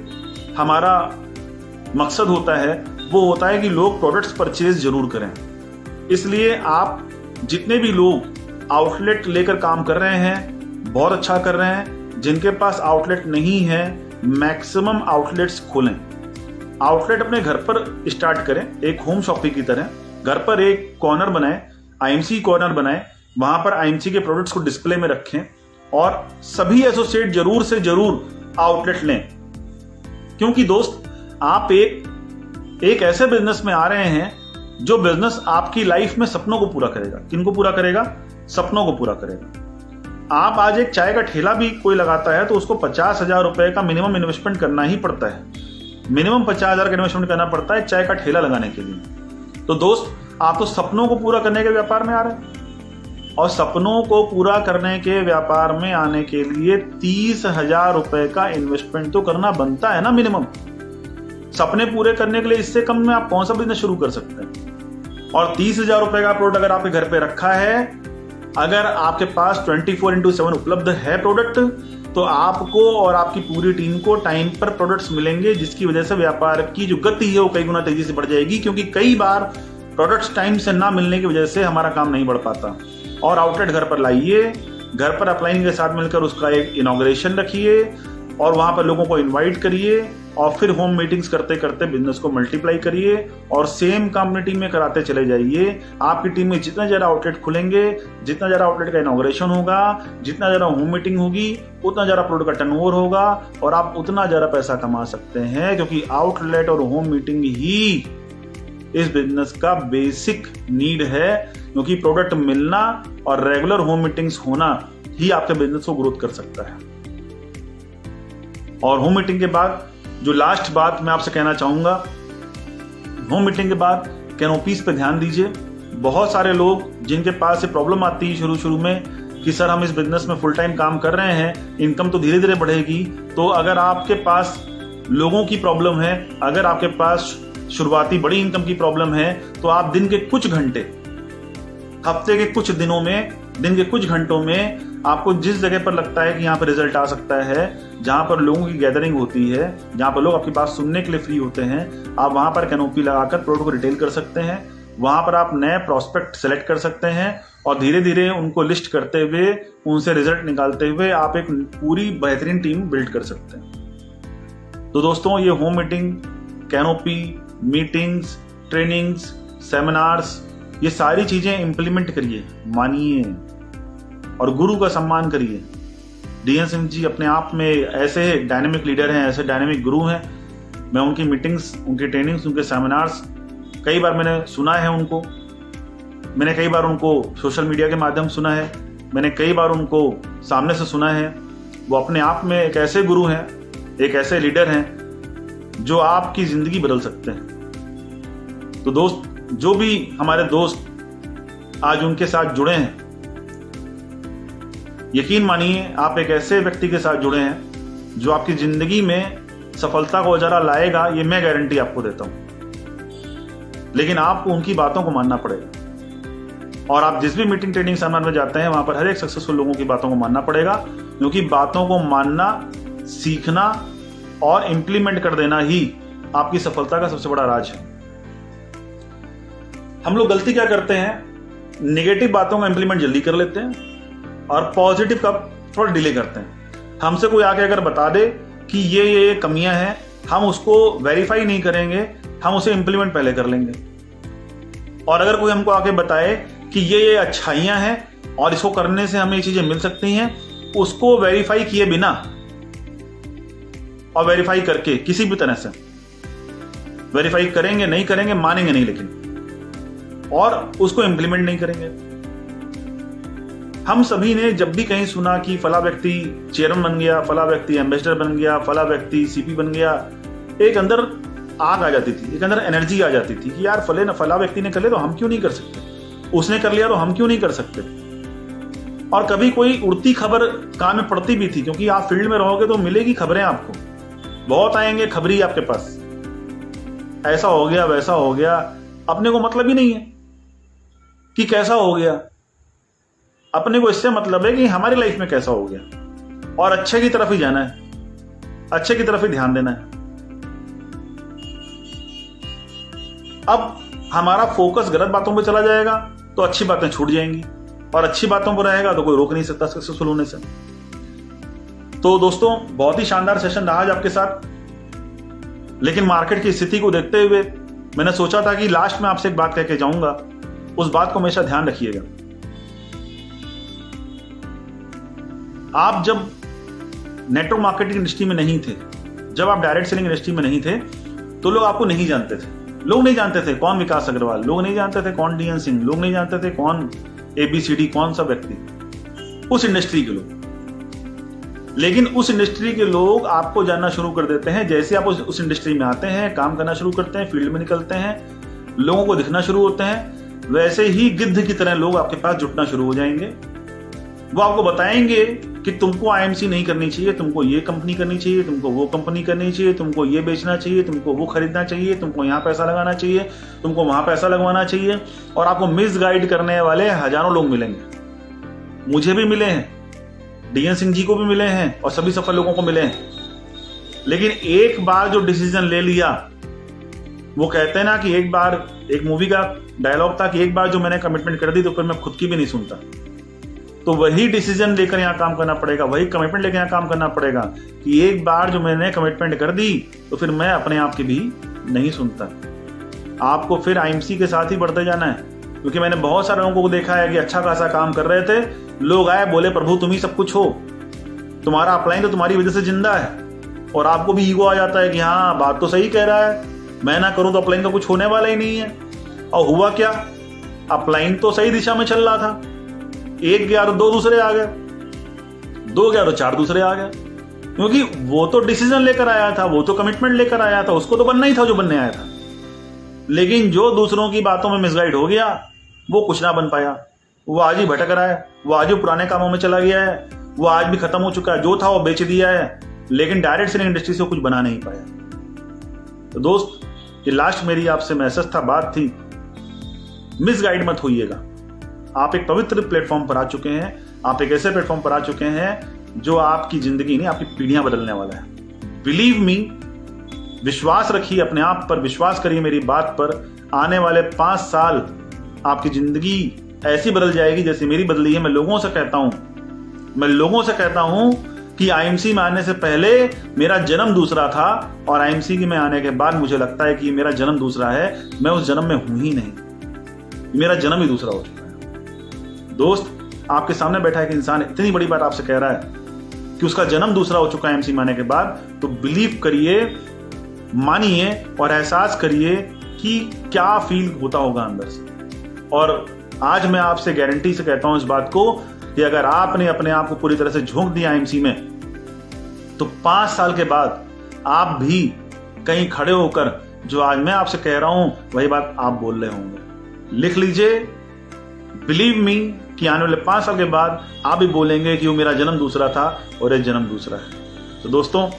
हमारा मकसद होता है वो होता है कि लोग प्रोडक्ट्स परचेज जरूर करें। इसलिए आप जितने भी लोग आउटलेट लेकर काम कर रहे हैं बहुत अच्छा कर रहे हैं, जिनके पास आउटलेट नहीं है मैक्सिमम आउटलेट्स खोलें। आउटलेट अपने घर पर स्टार्ट करें, एक होम शॉपिंग की तरह। घर पर एक कॉर्नर बनाएं, आईएमसी कॉर्नर बनाएं, वहां पर आईएमसी के प्रोडक्ट्स को डिस्प्ले में रखें, और सभी एसोसिएट जरूर से जरूर आउटलेट लें। क्योंकि दोस्त, आप एक ऐसे बिजनेस में आ रहे हैं जो बिजनेस आपकी लाइफ में सपनों को पूरा करेगा। किनको पूरा करेगा? सपनों को पूरा करेगा। आप आज एक चाय का ठेला भी कोई लगाता है तो उसको 50,000 रुपए का मिनिमम इन्वेस्टमेंट करना ही पड़ता है। मिनिमम 50,000 का इन्वेस्टमेंट करना पड़ता है चाय का ठेला लगाने के लिए। तो दोस्त, आप तो सपनों को पूरा करने के व्यापार में आ रहे हैं, और सपनों को पूरा करने के व्यापार में आने के लिए 30,000 रुपए का इन्वेस्टमेंट तो करना बनता है ना मिनिमम। सपने पूरे करने के लिए इससे कम में आप कौन सा बिजनेस शुरू कर सकते हैं? और 30,000 रुपए का प्रोडक्ट अगर आपके घर पे रखा है, अगर आपके पास 24/7 उपलब्ध है प्रोडक्ट, तो आपको और आपकी पूरी टीम को टाइम पर प्रोडक्ट्स मिलेंगे, जिसकी वजह से व्यापार की जो गति है वो कई गुना तेजी से बढ़ जाएगी। क्योंकि कई बार प्रोडक्ट्स टाइम से ना मिलने की वजह से हमारा काम नहीं बढ़ पाता। और आउटलेट घर पर लाइए, घर पर अपलाइन के साथ मिलकर उसका एक इनॉग्रेशन रखिए, और वहां पर लोगों को इनवाइट करिए, और फिर होम मीटिंग्स करते करते बिजनेस को मल्टीप्लाई करिए, और सेम कम्युनिटी में कराते चले जाइए। आपकी टीम में जितना ज़्यादा आउटलेट खुलेंगे, जितना ज़्यादा आउटलेट का इनॉग्रेशन होगा, जितना ज़्यादा होम मीटिंग होगी, उतना ज़्यादा प्रोडक्ट का टर्नओवर होगा, और आप उतना ज़्यादा पैसा कमा सकते हैं। क्योंकि आउटलेट और होम मीटिंग ही इस बिजनेस का बेसिक नीड है। क्योंकि प्रोडक्ट मिलना और रेगुलर होम मीटिंग्स होना ही आपके बिजनेस को ग्रोथ कर सकता है। और होम मीटिंग के बाद जो लास्ट बात मैं आपसे कहना चाहूंगा, होम मीटिंग के बाद कैनोपीज पे ध्यान दीजिए। बहुत सारे लोग जिनके पास ये प्रॉब्लम आती है शुरू में कि सर हम इस बिजनेस में फुल टाइम काम कर रहे हैं, इनकम तो धीरे धीरे बढ़ेगी। तो अगर आपके पास लोगों की प्रॉब्लम है, अगर आपके पास शुरुआती बड़ी इनकम की प्रॉब्लम है, तो आप दिन के कुछ घंटे, हफ्ते के कुछ दिनों में, दिन के कुछ घंटों में आपको जिस जगह पर लगता है कि यहाँ पर रिजल्ट आ सकता है, जहां पर लोगों की गैदरिंग होती है, जहां पर लोग आपकी बात सुनने के लिए फ्री होते हैं, आप वहां पर कैनोपी लगाकर प्रोडक्ट को रिटेल कर सकते हैं। वहां पर आप नए प्रोस्पेक्ट सेलेक्ट कर सकते हैं, और धीरे धीरे उनको लिस्ट करते हुए, उनसे रिजल्ट निकालते हुए आप एक पूरी बेहतरीन टीम बिल्ड कर सकते हैं। तो दोस्तों, ये home meeting, canopy, meetings, trainings, seminars, ये सारी चीजें इंप्लीमेंट करिए, मानिए, और गुरु का सम्मान करिए। डीएन सिंह जी अपने आप में ऐसे डायनेमिक लीडर हैं, ऐसे डायनेमिक गुरु हैं। मैं उनकी मीटिंग्स, उनकी ट्रेनिंग्स, उनके सेमिनार्स कई बार मैंने सुना है उनको। मैंने कई बार उनको सोशल मीडिया के माध्यम सुना है, मैंने कई बार उनको सामने से सुना है। वो अपने आप में एक ऐसे गुरु हैं एक ऐसे लीडर हैं जो आपकी जिंदगी बदल सकते हैं। तो दोस्त, जो भी हमारे दोस्त आज उनके साथ जुड़े हैं, यकीन मानिए आप एक ऐसे व्यक्ति के साथ जुड़े हैं जो आपकी जिंदगी में सफलता को उजाला लाएगा, ये मैं गारंटी आपको देता हूं। लेकिन आपको उनकी बातों को मानना पड़ेगा। और आप जिस भी मीटिंग ट्रेनिंग सेमिनार में जाते हैं वहां पर हर एक सक्सेसफुल लोगों की बातों को मानना पड़ेगा, क्योंकि बातों को मानना, सीखना और इंप्लीमेंट कर देना ही आपकी सफलता का सबसे बड़ा राज है। हम लोग गलती क्या करते हैं, नेगेटिव बातों का इंप्लीमेंट जल्दी कर लेते हैं और पॉजिटिव का थोड़ा डिले करते हैं। हमसे कोई आके अगर बता दे कि ये कमियां हैं, हम उसको वेरीफाई नहीं करेंगे, हम उसे इंप्लीमेंट पहले कर लेंगे। और अगर कोई हमको आके बताए कि ये अच्छाइयां हैं और इसको करने से हमें ये चीजें मिल सकती हैं, उसको वेरीफाई किए बिना और वेरीफाई करके किसी भी तरह से वेरीफाई करेंगे नहीं करेंगे, मानेंगे नहीं, लेकिन और उसको इंप्लीमेंट नहीं करेंगे। हम सभी ने जब भी कहीं सुना कि फला व्यक्ति चेयरमैन बन गया, फला व्यक्ति एम्बेसडर बन गया, फला व्यक्ति सीपी बन गया, एक अंदर आग आ जाती थी, एक अंदर एनर्जी आ जाती थी कि यार फला व्यक्ति ने कर लिया तो हम क्यों नहीं कर सकते, उसने कर लिया तो हम क्यों नहीं कर सकते। और कभी कोई उड़ती खबर कान में पड़ती भी थी, क्योंकि आप फील्ड में रहोगे तो मिलेगी खबरें, आपको बहुत आएंगे खबरी आपके पास, ऐसा हो गया वैसा हो गया। अपने को मतलब ही नहीं है कि कैसा हो गया, अपने को इससे मतलब है कि हमारी लाइफ में कैसा हो गया, और अच्छे की तरफ ही जाना है, अच्छे की तरफ ही ध्यान देना है। अब हमारा फोकस गलत बातों पे चला जाएगा तो अच्छी बातें छूट जाएंगी, और अच्छी बातों पर रहेगा तो कोई रोक नहीं सकता सक्सेसफुल होने से। तो दोस्तों, बहुत ही शानदार सेशन रहा आज आपके साथ, लेकिन मार्केट की स्थिति को देखते हुए मैंने सोचा था कि लास्ट में आपसे एक बात कह के जाऊंगा, उस बात को हमेशा ध्यान रखिएगा। आप जब नेटवर्क मार्केटिंग इंडस्ट्री में नहीं थे, जब आप डायरेक्ट सेलिंग इंडस्ट्री में नहीं थे, तो लोग आपको नहीं जानते थे। लोग नहीं जानते थे कौन विकास अग्रवाल, लोग नहीं जानते थे कौन डीएन सिंह, लोग नहीं जानते थे कौन एबीसीडी, कौन सा व्यक्ति, उस इंडस्ट्री के लोग। लेकिन उस इंडस्ट्री के लोग आपको जानना शुरू कर देते हैं जैसे आप उस इंडस्ट्री में आते हैं, काम करना शुरू करते हैं, फील्ड में निकलते हैं, लोगों को दिखना शुरू होते हैं, वैसे ही गिद्ध की तरह लोग आपके पास जुटना शुरू हो जाएंगे। वो आपको बताएंगे कि तुमको आईएमसी नहीं करनी चाहिए, तुमको ये कंपनी करनी चाहिए, तुमको वो कंपनी करनी चाहिए, तुमको ये बेचना चाहिए, तुमको वो खरीदना चाहिए, तुमको यहाँ पैसा लगाना चाहिए, तुमको वहां पैसा लगवाना चाहिए। और आपको मिसगाइड करने वाले हजारों लोग मिलेंगे। मुझे भी मिले हैं, डीएन सिंह जी को भी मिले हैं, और सभी सफल लोगों को मिले हैं। लेकिन एक बार जो डिसीजन ले लिया, वो कहते हैं ना कि एक बार, एक मूवी का डायलॉग था कि एक बार जो मैंने कमिटमेंट कर दी तो फिर मैं खुद की भी नहीं सुनता। तो वही डिसीजन लेकर यहाँ काम करना पड़ेगा, वही कमिटमेंट लेकर यहाँ काम करना पड़ेगा कि एक बार जो मैंने कमिटमेंट कर दी तो फिर मैं अपने आप की भी नहीं सुनता। आपको फिर आईएमसी के साथ ही बढ़ते जाना है, क्योंकि मैंने बहुत सारे लोगों को देखा है कि अच्छा खासा काम कर रहे थे, लोग आए बोले प्रभु तुम ही सब कुछ हो, तुम्हारा अपलाइन तो तुम्हारी वजह से जिंदा है, और आपको भी ईगो आ जाता है कि हाँ बात तो सही कह रहा है, मैं ना करूं तो अपलाइन तो कुछ होने वाला ही नहीं है। और हुआ क्या, अपलाइन तो सही दिशा में चल रहा था, एक गया तो दो दूसरे आ गए, दो गया तो चार दूसरे आ गए, क्योंकि वो तो डिसीजन लेकर आया था, वो तो कमिटमेंट लेकर आया था, उसको तो बनना ही था जो बनने आया था। लेकिन जो दूसरों की बातों में मिसगाइड हो गया, वो कुछ ना बन पाया, वो आज ही भटक रहा है, वो आज ही पुराने कामों में चला गया है, वो आज भी खत्म हो चुका है, जो था वो बेच दिया है, लेकिन डायरेक्ट सेलिंग इंडस्ट्री से कुछ बना नहीं पाया। तो दोस्त, ये लास्ट मेरी आपसे मैसेज था, बात थी, मिसगाइड मत होइएगा। आप एक पवित्र प्लेटफॉर्म पर आ चुके हैं, आप एक ऐसे प्लेटफॉर्म पर आ चुके हैं जो आपकी जिंदगी नहीं, आपकी पीढ़ियां बदलने वाला है। बिलीव मी, विश्वास रखिए अपने आप पर, विश्वास करिए मेरी बात पर। आने वाले 5 साल आपकी जिंदगी ऐसी बदल जाएगी जैसे मेरी बदली है। मैं लोगों से कहता हूं कि आईएमसी में आने से पहले मेरा जन्म दूसरा था, और आईएमसी में आने के बाद मुझे लगता है कि मेरा जन्म दूसरा है। मैं उस जन्म में हूं ही नहीं, मेरा जन्म ही दूसरा हो चुका है। दोस्त, आपके सामने बैठा एक इंसान इतनी बड़ी बात आपसे कह रहा है कि उसका जन्म दूसरा हो चुका है आईएमसी में आने के बाद, तो बिलीव करिए, मानिए और एहसास करिए कि क्या फील होता होगा अंदर से। और आज मैं आपसे गारंटी से कहता हूं इस बात को कि अगर आपने अपने आप को पूरी तरह से झोंक दिया आईएमसी में, तो 5 साल के बाद आप भी कहीं खड़े होकर जो आज मैं आपसे कह रहा हूं वही बात आप बोल रहे होंगे। लिख लीजिए, बिलीव मी कि आने वाले 5 साल के बाद आप भी बोलेंगे कि वो मेरा जन्म दूसरा था और ये जन्म दूसरा है। तो दोस्तों,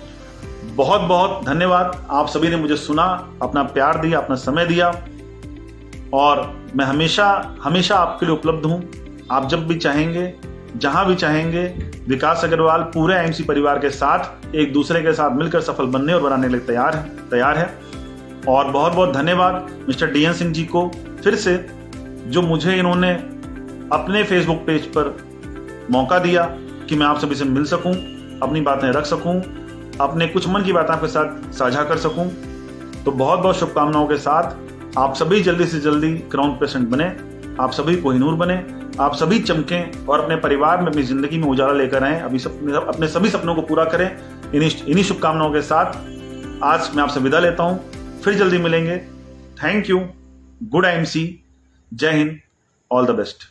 बहुत बहुत धन्यवाद। आप सभी ने मुझे सुना, अपना प्यार दिया, अपना समय दिया, और मैं हमेशा हमेशा आपके लिए उपलब्ध हूं। आप जब भी चाहेंगे, जहां भी चाहेंगे, विकास अग्रवाल पूरे आईएमसी परिवार के साथ एक दूसरे के साथ मिलकर सफल बनने और बनाने के लिए तैयार है। और बहुत बहुत धन्यवाद मिस्टर DN सिंह जी को फिर से, जो मुझे इन्होंने अपने फेसबुक पेज पर मौका दिया कि मैं आप सभी से मिल सकूं, अपनी बातें रख सकूं, अपने कुछ मन की बातें आपके साथ साझा कर सकूं। तो बहुत बहुत शुभकामनाओं के साथ आप सभी जल्दी से जल्दी क्राउन पेशेंट बने, आप सभी कोहिनूर बने, आप सभी चमकें और अपने परिवार में, अपनी जिंदगी में उजाला लेकर आएं, अपने सभी सपनों को पूरा करें। इन्हीं शुभकामनाओं के साथ आज मैं आपसे विदा लेता हूं। फिर जल्दी मिलेंगे। Thank you. Good IMC। जय हिंद। All the best.